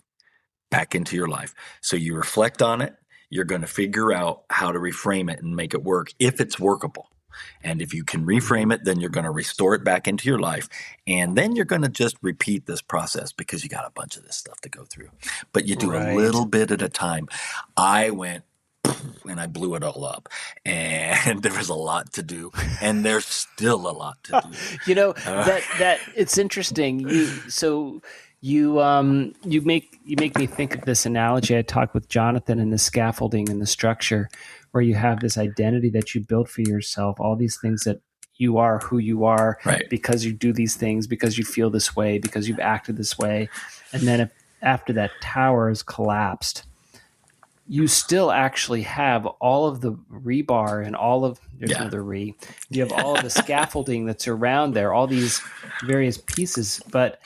Speaker 1: back into your life. So you reflect on it. You're going to figure out how to reframe it and make it work if it's workable. And if you can reframe it, then you're going to restore it back into your life. And then you're going to just repeat this process because you got a bunch of this stuff to go through. But you do a little bit at a time. I went and I blew it all up. And there was a lot to do. And there's still a lot to do.
Speaker 2: That it's interesting. You make me think of this analogy I talked with Jonathan in the scaffolding and the structure, where you have this identity that you build for yourself, all these things that you are who you are because you do these things, because you feel this way, because you've acted this way. And then after that tower has collapsed, you still actually have all of the rebar and all of another re. You have all of the scaffolding that's around there, all these various pieces, but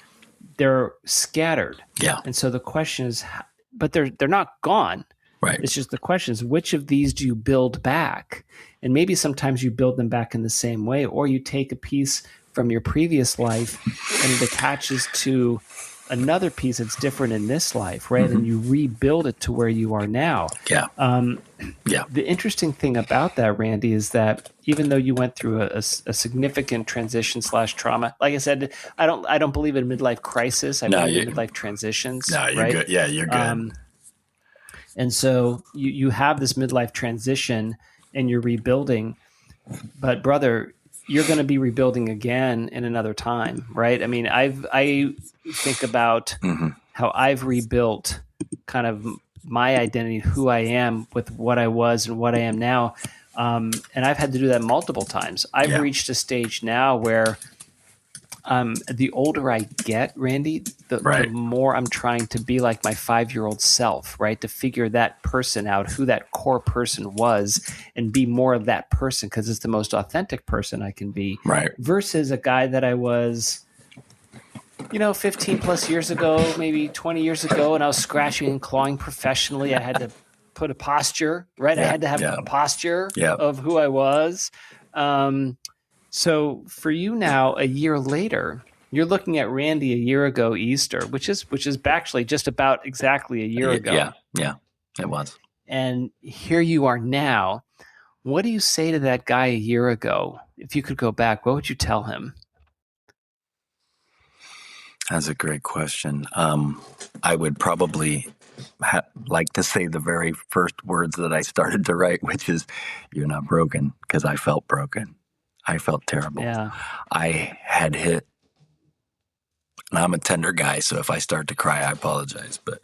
Speaker 2: they're scattered.
Speaker 1: Yeah.
Speaker 2: And so the question is, but they're not gone.
Speaker 1: Right.
Speaker 2: It's just the question is, which of these do you build back? And maybe sometimes you build them back in the same way, or you take a piece from your previous life and it attaches to another piece that's different in this life, right? And you rebuild it to where you are now.
Speaker 1: Yeah.
Speaker 2: The interesting thing about that, Randy, is that even though you went through a significant transition / trauma, like I said, I don't believe in midlife crisis. I believe in midlife transitions.
Speaker 1: No, you're good. Yeah, you're good.
Speaker 2: And so you have this midlife transition and you're rebuilding, but brother, you're going to be rebuilding again in another time, right? I mean, I think about how I've rebuilt kind of my identity, who I am with what I was and what I am now. And I've had to do that multiple times. I've reached a stage now where the older I get, Randy, the more I'm trying to be like my 5-year-old self, right? To figure that person out, who that core person was, and be more of that person because it's the most authentic person I can be.
Speaker 1: Right.
Speaker 2: Versus a guy that I was, 15 plus years ago, maybe 20 years ago, and I was scratching and clawing professionally. I had to put a posture, right? I had to have a posture of who I was. So for you now, a year later, you're looking at Randy a year ago Easter, which is actually just about exactly a year ago.
Speaker 1: Yeah, it was.
Speaker 2: And here you are now. What do you say to that guy a year ago? If you could go back, what would you tell him?
Speaker 1: That's a great question. I would probably like to say the very first words that I started to write, which is, "You're not broken," because I felt broken. I felt terrible.
Speaker 2: Yeah.
Speaker 1: I had hit, and I'm a tender guy, so if I start to cry, I apologize. But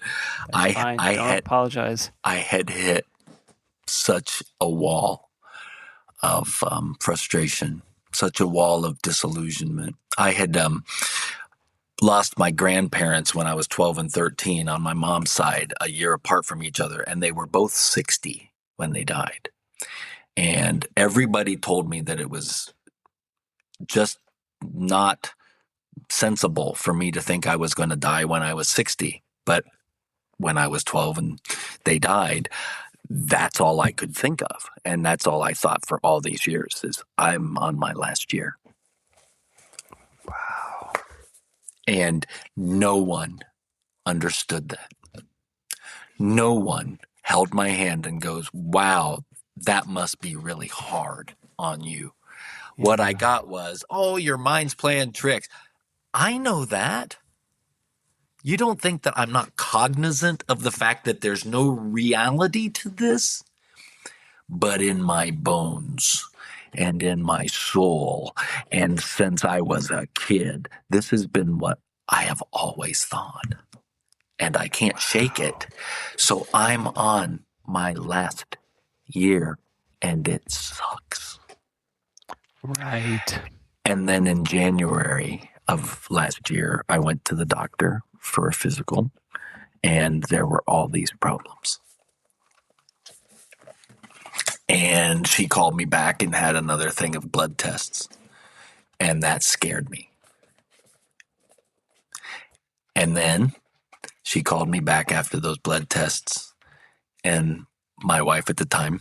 Speaker 1: I had
Speaker 2: apologize.
Speaker 1: I had hit such a wall of frustration, such a wall of disillusionment. I had lost my grandparents when I was 12 and 13 on my mom's side, a year apart from each other, and they were both 60 when they died. And everybody told me that it was just not sensible for me to think I was going to die when I was 60. But when I was 12 and they died, that's all I could think of. And that's all I thought for all these years is I'm on my last year.
Speaker 2: Wow.
Speaker 1: And no one understood that. No one held my hand and goes, "Wow, that must be really hard on you." Yeah. What I got was, "Oh, your mind's playing tricks." I know that. You don't think that I'm not cognizant of the fact that there's no reality to this? But in my bones and in my soul, and since I was a kid, this has been what I have always thought. And I can't shake it. So I'm on my last year, and it sucks.
Speaker 2: Right.
Speaker 1: And then in January of last year, I went to the doctor for a physical, and there were all these problems. And she called me back and had another thing of blood tests, and that scared me. And then she called me back after those blood tests, and my wife at the time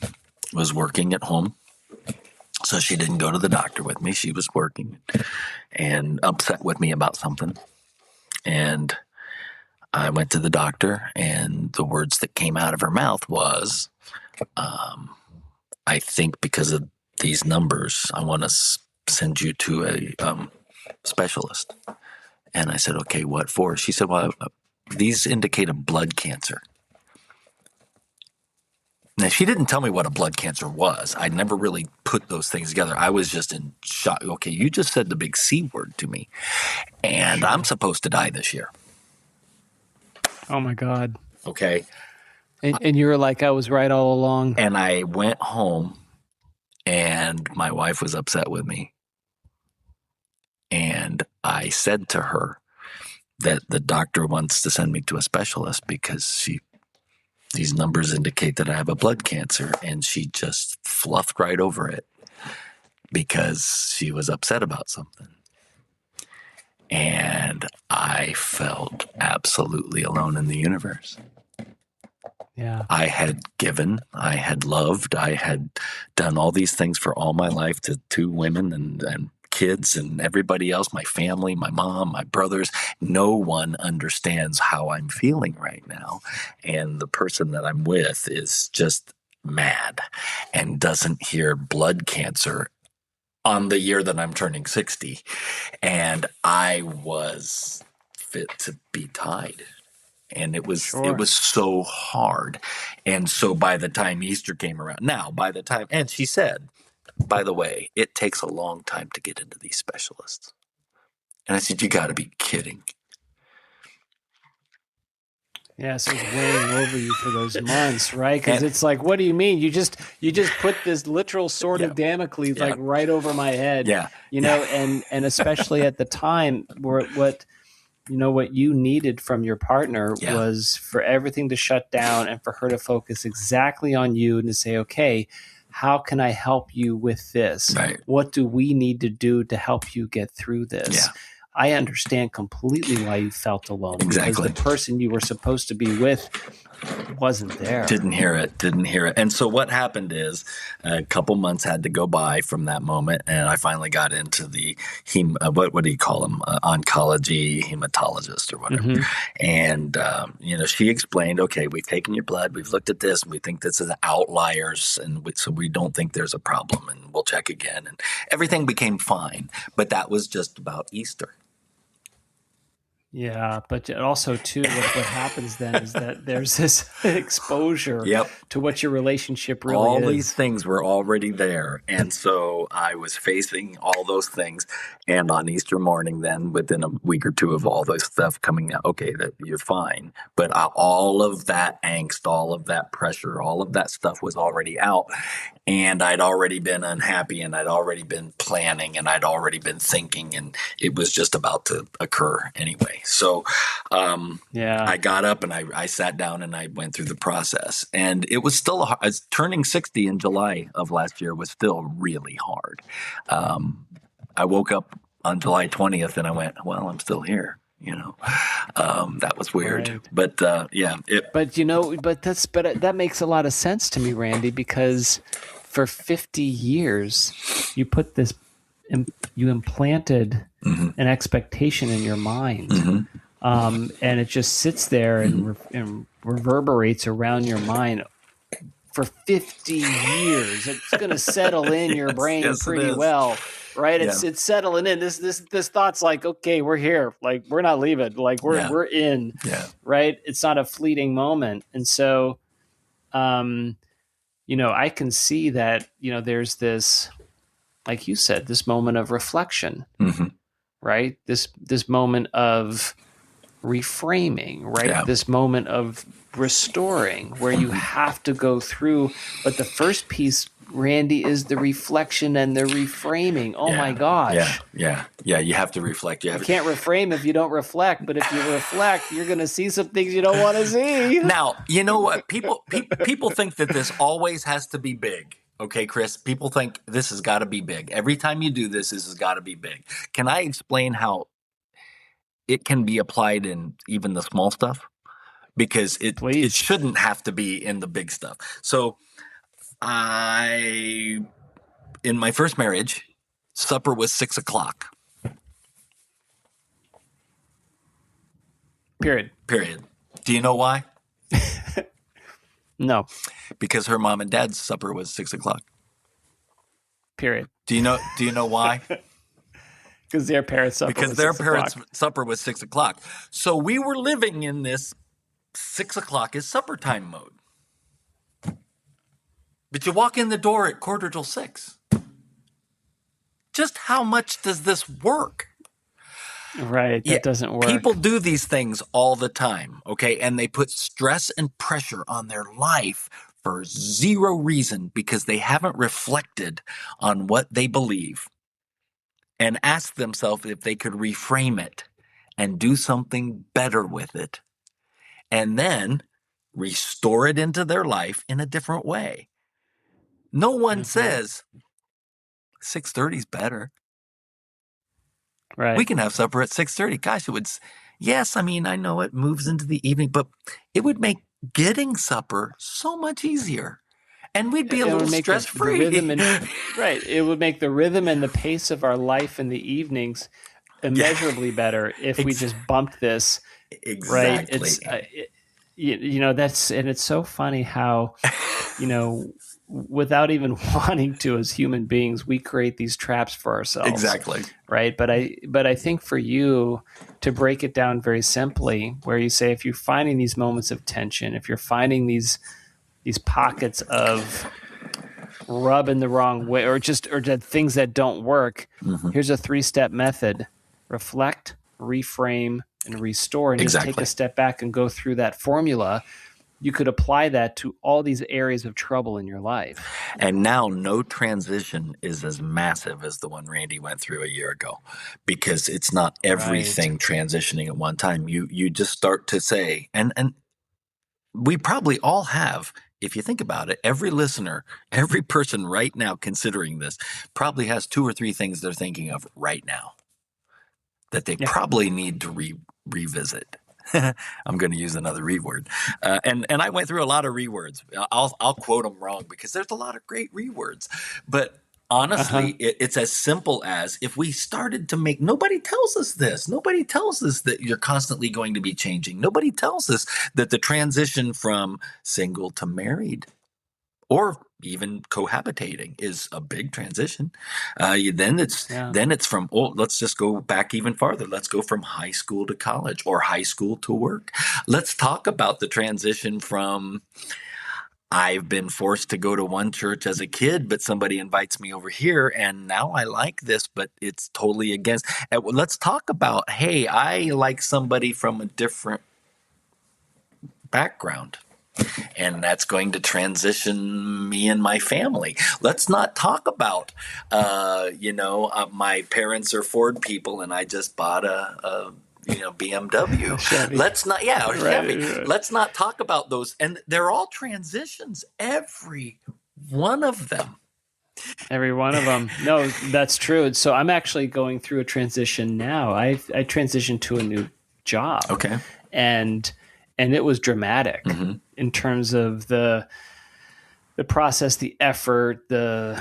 Speaker 1: was working at home, so she didn't go to the doctor with me. She was working and upset with me about something. And I went to the doctor, and the words that came out of her mouth was, I think because of these numbers. I want to send you to a specialist. And I said, okay, what for? She said, well, these indicate a blood cancer. Now, she didn't tell me what a blood cancer was. I never really put those things together. I was just in shock. Okay, you just said the big C word to me, and I'm supposed to die this year.
Speaker 2: Oh, my God.
Speaker 1: Okay.
Speaker 2: And you were like, I was right all along.
Speaker 1: And I went home, and my wife was upset with me. And I said to her that the doctor wants to send me to a specialist because these numbers indicate that I have a blood cancer. And she just fluffed right over it because she was upset about something. And I felt absolutely alone in the universe.
Speaker 2: Yeah.
Speaker 1: I had given, I had loved, I had done all these things for all my life to two women and kids and everybody else, my family, my mom, my brothers. No one understands how I'm feeling right now. And the person that I'm with is just mad and doesn't hear blood cancer on the year that I'm turning 60. And I was fit to be tied. And it was so hard. And so by the time Easter came around, and she said, by the way, it takes a long time to get into these specialists. And I said, you got to be kidding.
Speaker 2: Yeah, so it's weighing over you for those months, right? Because it's like, what do you mean? You just put this literal sword of Damocles like right over my head.
Speaker 1: Yeah.
Speaker 2: You know, and especially at the time what you needed from your partner was for everything to shut down and for her to focus exactly on you and to say, okay, how can I help you with this?
Speaker 1: Right.
Speaker 2: What do we need to do to help you get through this?
Speaker 1: Yeah.
Speaker 2: I understand completely why you felt alone.
Speaker 1: Exactly.
Speaker 2: Because the person you were supposed to be with wasn't there.
Speaker 1: Didn't hear it. And so what happened is a couple months had to go by from that moment, and I finally got into the what do you call them? Oncology hematologist or whatever. Mm-hmm. And she explained, okay, we've taken your blood, we've looked at this, and we think this is outliers, and so we don't think there's a problem, and we'll check again. And everything became fine, but that was just about Easter.
Speaker 2: Yeah, but also too, what happens then is that there's this exposure to what your relationship really is.
Speaker 1: All these things were already there, and so I was facing all those things. And on Easter morning, then within a week or two of all this stuff coming out, okay, that you're fine. But all of that angst, all of that pressure, all of that stuff was already out, and I'd already been unhappy, and I'd already been planning, and I'd already been thinking, and it was just about to occur anyway. So I got up and I sat down and I went through the process. And it was still turning 60 in July of last year was still really hard. I woke up on July 20th and I went, well, I'm still here. That was weird. Right. But
Speaker 2: that makes a lot of sense to me, Randy, because for 50 years you put this. You implanted an expectation in your mind, and it just sits there and reverberates around your mind for 50 years. It's going to settle in your brain pretty well, right? Yeah. It's settling in. This thought's like, okay, we're here. Like, we're not leaving. Like, we're in. Yeah. Right? It's not a fleeting moment, and so, I can see that. There's this. Like you said, this moment of reflection, right? This moment of reframing, right? Yeah. This moment of restoring where you have to go through. But the first piece, Randy, is the reflection and the reframing. Oh my gosh.
Speaker 1: Yeah. You have to reflect.
Speaker 2: You can't reframe if you don't reflect. But if you reflect, you're going to see some things you don't want to see.
Speaker 1: Now, you know what? People think that this always has to be big. Okay, Chris, people think this has got to be big. Every time you do this has got to be big. Can I explain how it can be applied in even the small stuff? Because it shouldn't have to be in the big stuff. So in my first marriage, supper was 6:00.
Speaker 2: Period.
Speaker 1: Do you know why?
Speaker 2: No.
Speaker 1: Because her mom and dad's supper was 6:00.
Speaker 2: period.
Speaker 1: Do you know why?
Speaker 2: Because their parents' supper
Speaker 1: Because
Speaker 2: was
Speaker 1: their
Speaker 2: 6
Speaker 1: parents'
Speaker 2: o'clock.
Speaker 1: supper was 6 o'clock. So we were living in this 6 o'clock is supper time mode. But you walk in the door at 5:45. Just how much does this work?
Speaker 2: Right, that doesn't work.
Speaker 1: People do these things all the time, okay? And they put stress and pressure on their life for zero reason because they haven't reflected on what they believe and asked themselves if they could reframe it and do something better with it and then restore it into their life in a different way. No one says 6:30 is better.
Speaker 2: Right.
Speaker 1: We can have supper at 6:30. Gosh, it would. Yes, I mean, I know it moves into the evening, but it would make getting supper so much easier, and we'd be a little stress-free.
Speaker 2: Right. It would make the rhythm and the pace of our life in the evenings immeasurably better if we just bumped this.
Speaker 1: Exactly.
Speaker 2: Right. It's and it's so funny how, without even wanting to, as human beings, we create these traps for ourselves.
Speaker 1: Exactly.
Speaker 2: Right. But I think for you to break it down very simply, where you say, if you're finding these moments of tension, if you're finding these pockets of rub in the wrong way, or the things that don't work, here's a 3-step method: reflect, reframe, and restore, and just take a step back and go through that formula. You could apply that to all these areas of trouble in your life.
Speaker 1: And now no transition is as massive as the one Randy went through a year ago, because it's not everything transitioning at one time. You just start to say, and we probably all have, if you think about it, every listener, every person right now considering this probably has 2 or 3 things they're thinking of right now that they probably need to revisit. I'm going to use another reword. And I went through a lot of rewords. I'll quote them wrong because there's a lot of great rewords. But honestly, it's as simple as, if we started to make, nobody tells us this. Nobody tells us that you're constantly going to be changing. Nobody tells us that the transition from single to married or even cohabitating is a big transition. Then it's from, let's just go back even farther. Let's go from high school to college or high school to work. Let's talk about the transition from, I've been forced to go to one church as a kid, but somebody invites me over here and now I like this, but it's totally against. And let's talk about, hey, I like somebody from a different background, and that's going to transition me and my family. Let's not talk about, my parents are Ford people and I just bought a BMW.
Speaker 2: Chevy.
Speaker 1: Let's not, Chevy.
Speaker 2: Right.
Speaker 1: Let's not talk about those. And they're all transitions, every one of them.
Speaker 2: Every one of them. No, that's true. So I'm actually going through a transition now. I transitioned to a new job.
Speaker 1: Okay.
Speaker 2: And it was dramatic in terms of the process, the effort, the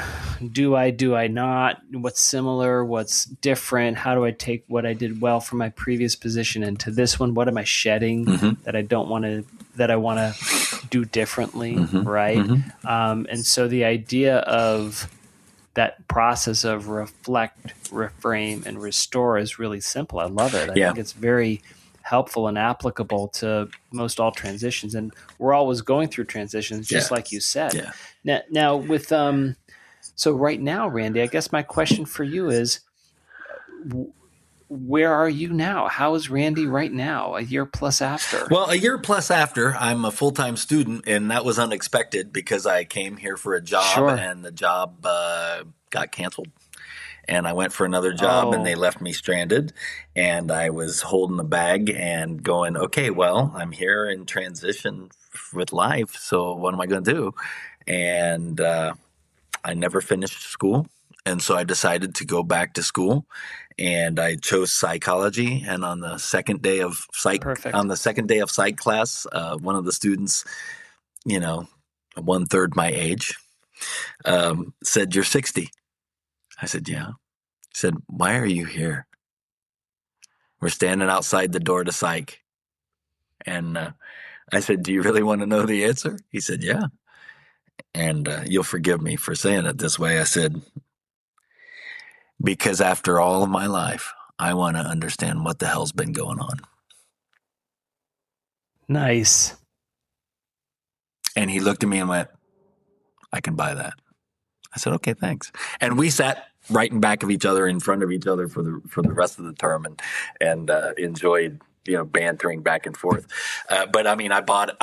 Speaker 2: do I not, what's similar, what's different, how do I take what I did well from my previous position into this one, what am I shedding that I want to do differently, right? And so the idea of that process of reflect, reframe, and restore is really simple. I love it. I think it's very helpful and applicable to most all transitions, and we're always going through transitions, just like you said. Now with so right now, Randy, I guess my question for you is, where are you now? How is Randy right now, a year plus after?
Speaker 1: Well, a year plus after, I'm a full-time student, and that was unexpected because I came here for a job and the job got canceled. And I went for another job and they left me stranded, and I was holding the bag and going, okay, well, I'm here in transition with life. So what am I going to do? And I never finished school. And so I decided to go back to school, and I chose psychology. And on the second day of psych class, one of the students, 1/3 my age, said, "You're 60." I said, "Yeah." He said, "Why are you here?" We're standing outside the door to psych. And I said, "Do you really want to know the answer?" He said, "Yeah." And you'll forgive me for saying it this way. I said, because after all of my life, I want to understand what the hell's been going on.
Speaker 2: Nice.
Speaker 1: And he looked at me and went, I can buy that. I said, okay, thanks. And we sat right in back of each other, in front of each other for the rest of the term, and enjoyed bantering back and forth. But I mean, I bought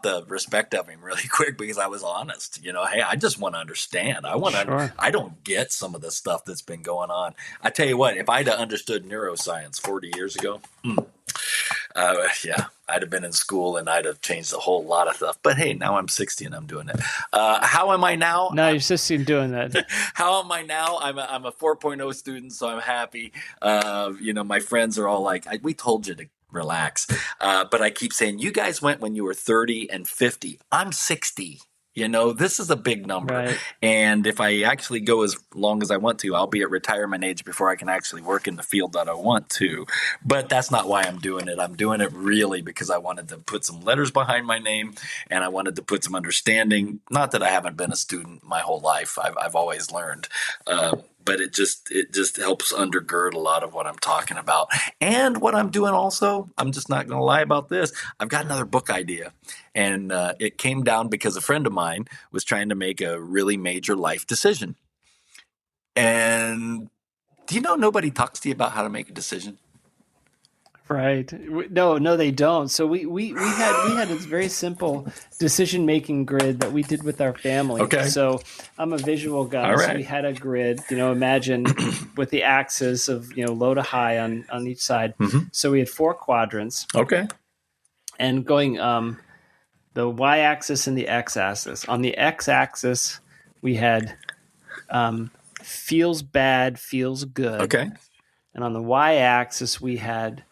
Speaker 1: the respect of him really quick because I was honest. Hey, I just want to understand.
Speaker 2: Sure.
Speaker 1: I don't get some of the stuff that's been going on. I tell you what, if I'd have understood neuroscience 40 years ago, yeah, I'd have been in school and I'd have changed a whole lot of stuff. But hey, now I'm 60 and I'm doing it. How am I now?
Speaker 2: No, you're just doing that.
Speaker 1: How am I now? I'm a 4.0 student, so I'm happy. My friends are all like, we told you to relax. But I keep saying, you guys went when you were 30 and 50. I'm 60. This is a big number.
Speaker 2: Right.
Speaker 1: And if I actually go as long as I want to, I'll be at retirement age before I can actually work in the field that I want to. But that's not why I'm doing it. I'm doing it really because I wanted to put some letters behind my name and I wanted to put some understanding. Not that I haven't been a student my whole life. I've always learned. But it just helps undergird a lot of what I'm talking about. And what I'm doing also, I'm just not going to lie about this. I've got another book idea. And it came down because a friend of mine was trying to make a really major life decision. And do you know nobody talks to you about how to make a decision?
Speaker 2: Right. No, they don't. So we had this very simple decision-making grid that we did with our family.
Speaker 1: Okay.
Speaker 2: So I'm a visual guy.
Speaker 1: All right.
Speaker 2: So we had a grid, imagine with the axis of, low to high on each side.
Speaker 1: Mm-hmm.
Speaker 2: So we had 4 quadrants.
Speaker 1: Okay.
Speaker 2: And going the y-axis and the x-axis. On the x-axis, we had feels bad, feels good.
Speaker 1: Okay.
Speaker 2: And on the y-axis, we had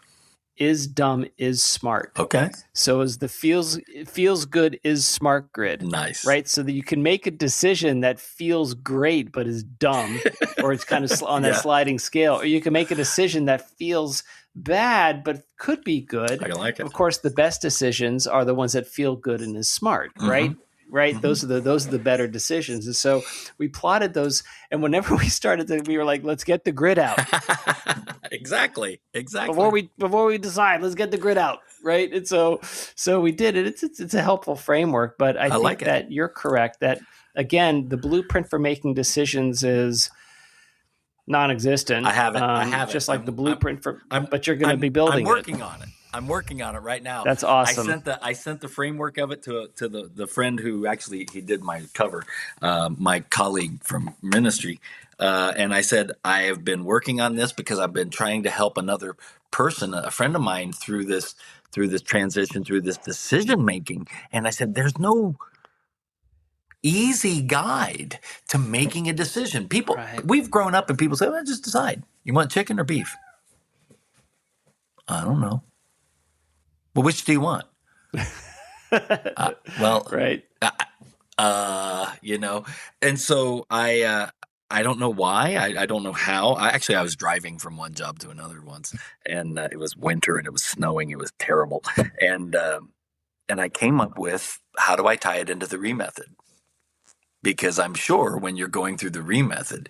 Speaker 2: is dumb, is smart.
Speaker 1: Okay.
Speaker 2: So as the feels good, is smart grid.
Speaker 1: Nice.
Speaker 2: Right? So that you can make a decision that feels great but is dumb, or it's kind of on that sliding scale. Or you can make a decision that feels bad but could be good.
Speaker 1: I like it.
Speaker 2: Of course, the best decisions are the ones that feel good and is smart, right? Right. Mm-hmm. Those are the better decisions. And so we plotted those. And whenever we started, we were like, let's get the grid out.
Speaker 1: Exactly.
Speaker 2: Before we decide, let's get the grid out. Right. And so we did it. It's a helpful framework, but I think that you're correct that, again, the blueprint for making decisions is non-existent.
Speaker 1: I have it.
Speaker 2: Just like the blueprint but you're going to be building it.
Speaker 1: I'm working on it right now.
Speaker 2: That's awesome.
Speaker 1: I sent the framework of it to the friend who actually he did my cover, my colleague from ministry, and I said I have been working on this because I've been trying to help another person, a friend of mine, through this transition, through this decision making, and I said there's no easy guide to making a decision. People, we've grown up and people say, well, just decide. You want chicken or beef? I don't know. Well, which do you want?
Speaker 2: Right.
Speaker 1: And so I don't know why. I don't know how. I was driving from one job to another once, and it was winter and it was snowing. It was terrible. And I came up with, how do I tie it into the RE method? Because I'm sure when you're going through the RE method,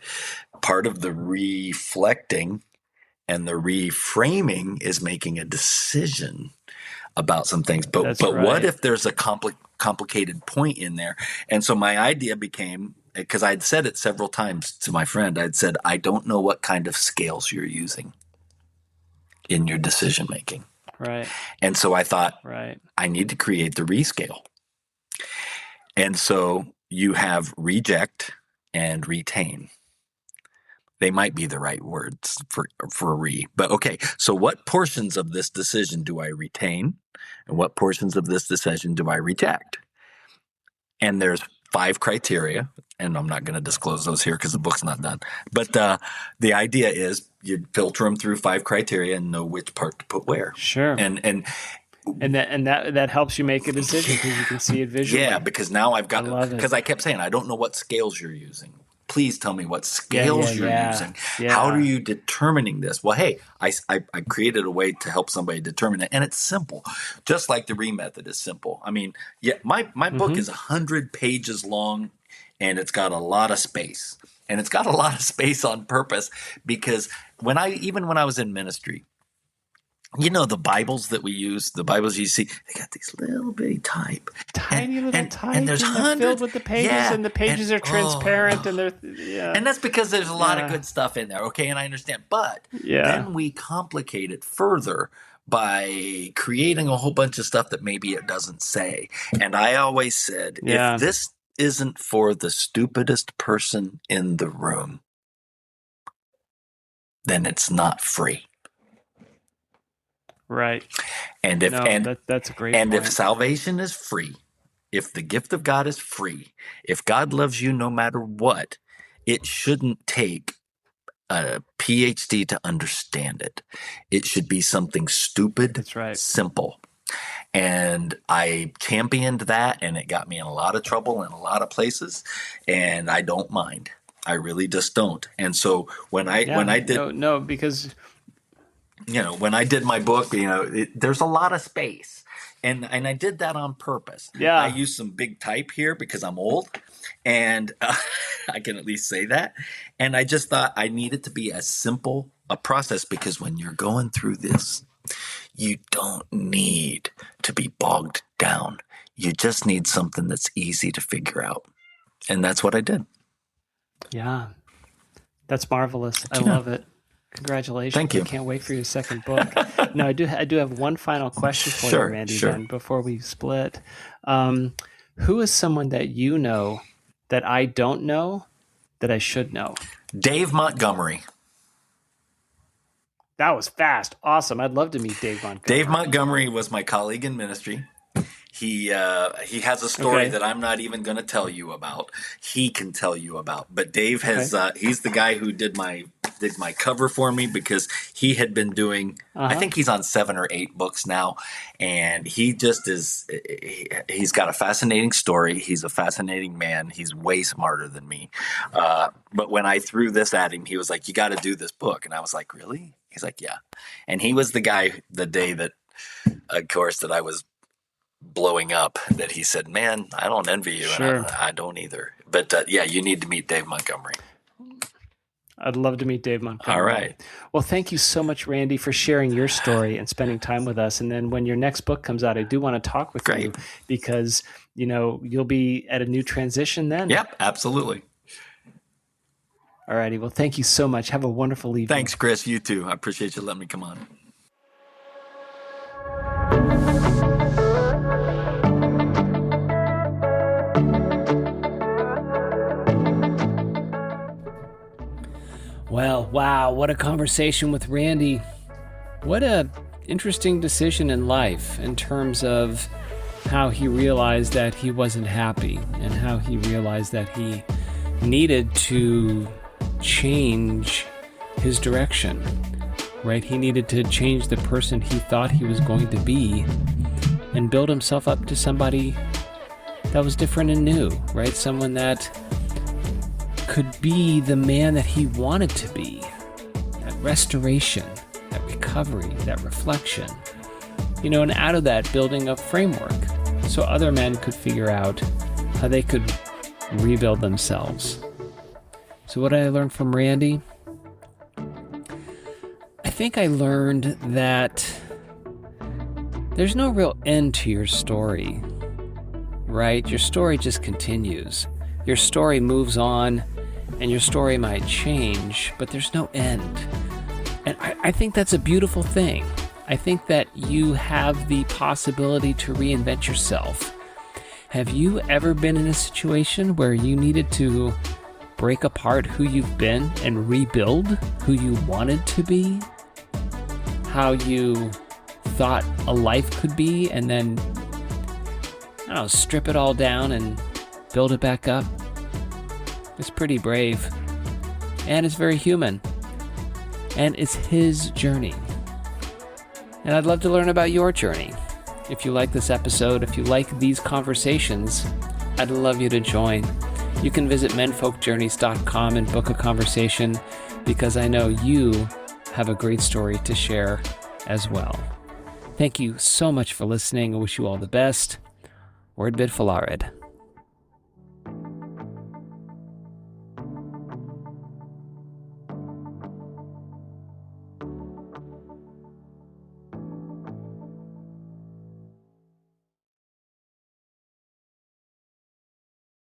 Speaker 1: part of the reflecting and the reframing is making a decision about some things. But what if there's a complicated point in there? And so my idea became, because I'd said it several times to my friend, I'd said, I don't know what kind of scales you're using in your decision making.
Speaker 2: Right.
Speaker 1: And so I thought, I need to create the rescale. And so you have reject and retain. They might be the right words for re, but okay. So what portions of this decision do I retain? And what portions of this decision do I reject? And there's 5 criteria, and I'm not going to disclose those here because the book's not done. But the idea is you filter them through 5 criteria and know which part to put where.
Speaker 2: Sure.
Speaker 1: And
Speaker 2: that helps you make a decision because you can see it visually.
Speaker 1: Yeah, because now I've got, because I kept saying, I don't know what scales you're using. Please tell me what scales you're using. Yeah. How are you determining this? Well, hey, I created a way to help somebody determine it, and it's simple, just like the RE method is simple. I mean, my book is 100 pages long, and it's got a lot of space. And it's got a lot of space on purpose, because when I was in ministry, you know, the Bibles that we use, the Bibles you see, they got these little bitty type.
Speaker 2: Tiny little type,
Speaker 1: and there's
Speaker 2: they're
Speaker 1: hundreds
Speaker 2: filled with the pages,
Speaker 1: yeah,
Speaker 2: and the pages are transparent, and they're
Speaker 1: and that's because there's a lot of good stuff in there. Okay, and I understand, but then we complicate it further by creating a whole bunch of stuff that maybe it doesn't say. And I always said, if this isn't for the stupidest person in the room, then it's not free.
Speaker 2: Right.
Speaker 1: And if
Speaker 2: that's a great
Speaker 1: and
Speaker 2: point.
Speaker 1: if salvation is free, if the gift of God is free, if God loves you no matter what, it shouldn't take a PhD to understand it. It should be something stupid,
Speaker 2: That's right.
Speaker 1: simple. And I championed that, and it got me in a lot of trouble in a lot of places, and I don't mind. I really just don't. And so when I did
Speaker 2: because
Speaker 1: when I did my book, there's a lot of space, and I did that on purpose.
Speaker 2: Yeah.
Speaker 1: I used some big type here because I'm old, and I can at least say that. And I just thought I needed to be as simple a process, because when you're going through this, you don't need to be bogged down. You just need something that's easy to figure out. And that's what I did.
Speaker 2: Yeah. That's marvelous. I love it. Congratulations.
Speaker 1: Thank you.
Speaker 2: I can't wait for your second book. No, I do have one final question for you, Randy, then, before we split. Who is someone that you know that I don't know that I should know?
Speaker 1: Dave Montgomery.
Speaker 2: That was fast. Awesome. I'd love to meet Dave Montgomery.
Speaker 1: Dave Montgomery was my colleague in ministry. He has a story that I'm not even going to tell you about. He can tell you about. But Dave has he's the guy who did my cover for me, because he had been doing I think he's on 7 or 8 books now, and he just is he's got a fascinating story. He's a fascinating man. He's way smarter than me. But when I threw this at him, he was like, "You got to do this book." And I was like, "Really?" He's like, "Yeah." And he was the guy the day that, of course, that I was blowing up, that he said, "Man, I don't envy you."
Speaker 2: Sure.
Speaker 1: And I don't either. But you need to meet Dave Montgomery.
Speaker 2: I'd love to meet Dave Montgomery.
Speaker 1: All right.
Speaker 2: Well, thank you so much, Randy, for sharing your story and spending time with us. And then when your next book comes out, I do want to talk with you, because, you'll be at a new transition then.
Speaker 1: Yep, absolutely.
Speaker 2: All righty. Well, thank you so much. Have a wonderful evening.
Speaker 1: Thanks, Chris. You too. I appreciate you letting me come on.
Speaker 3: Well, wow, what a conversation with Randy. What a interesting decision in life in terms of how he realized that he wasn't happy, and how he realized that he needed to change his direction, right? He needed to change the person he thought he was going to be and build himself up to somebody that was different and new, right? Someone that could be the man that he wanted to be. That restoration, that recovery, that reflection. And out of that, building a framework so other men could figure out how they could rebuild themselves. So what did I learn from Randy? I think I learned that there's no real end to your story, right? Your story just continues. Your story moves on, and your story might change, but there's no end. And I think that's a beautiful thing. I think that you have the possibility to reinvent yourself. Have you ever been in a situation where you needed to break apart who you've been and rebuild who you wanted to be? How you thought a life could be, and then, strip it all down and build it back up? It's pretty brave, and it's very human, and it's his journey. And I'd love to learn about your journey. If you like this episode, if you like these conversations, I'd love you to join. You can visit menfolkjourneys.com and book a conversation, because I know you have a great story to share as well. Thank you so much for listening. I wish you all the best. Word bid Falarid.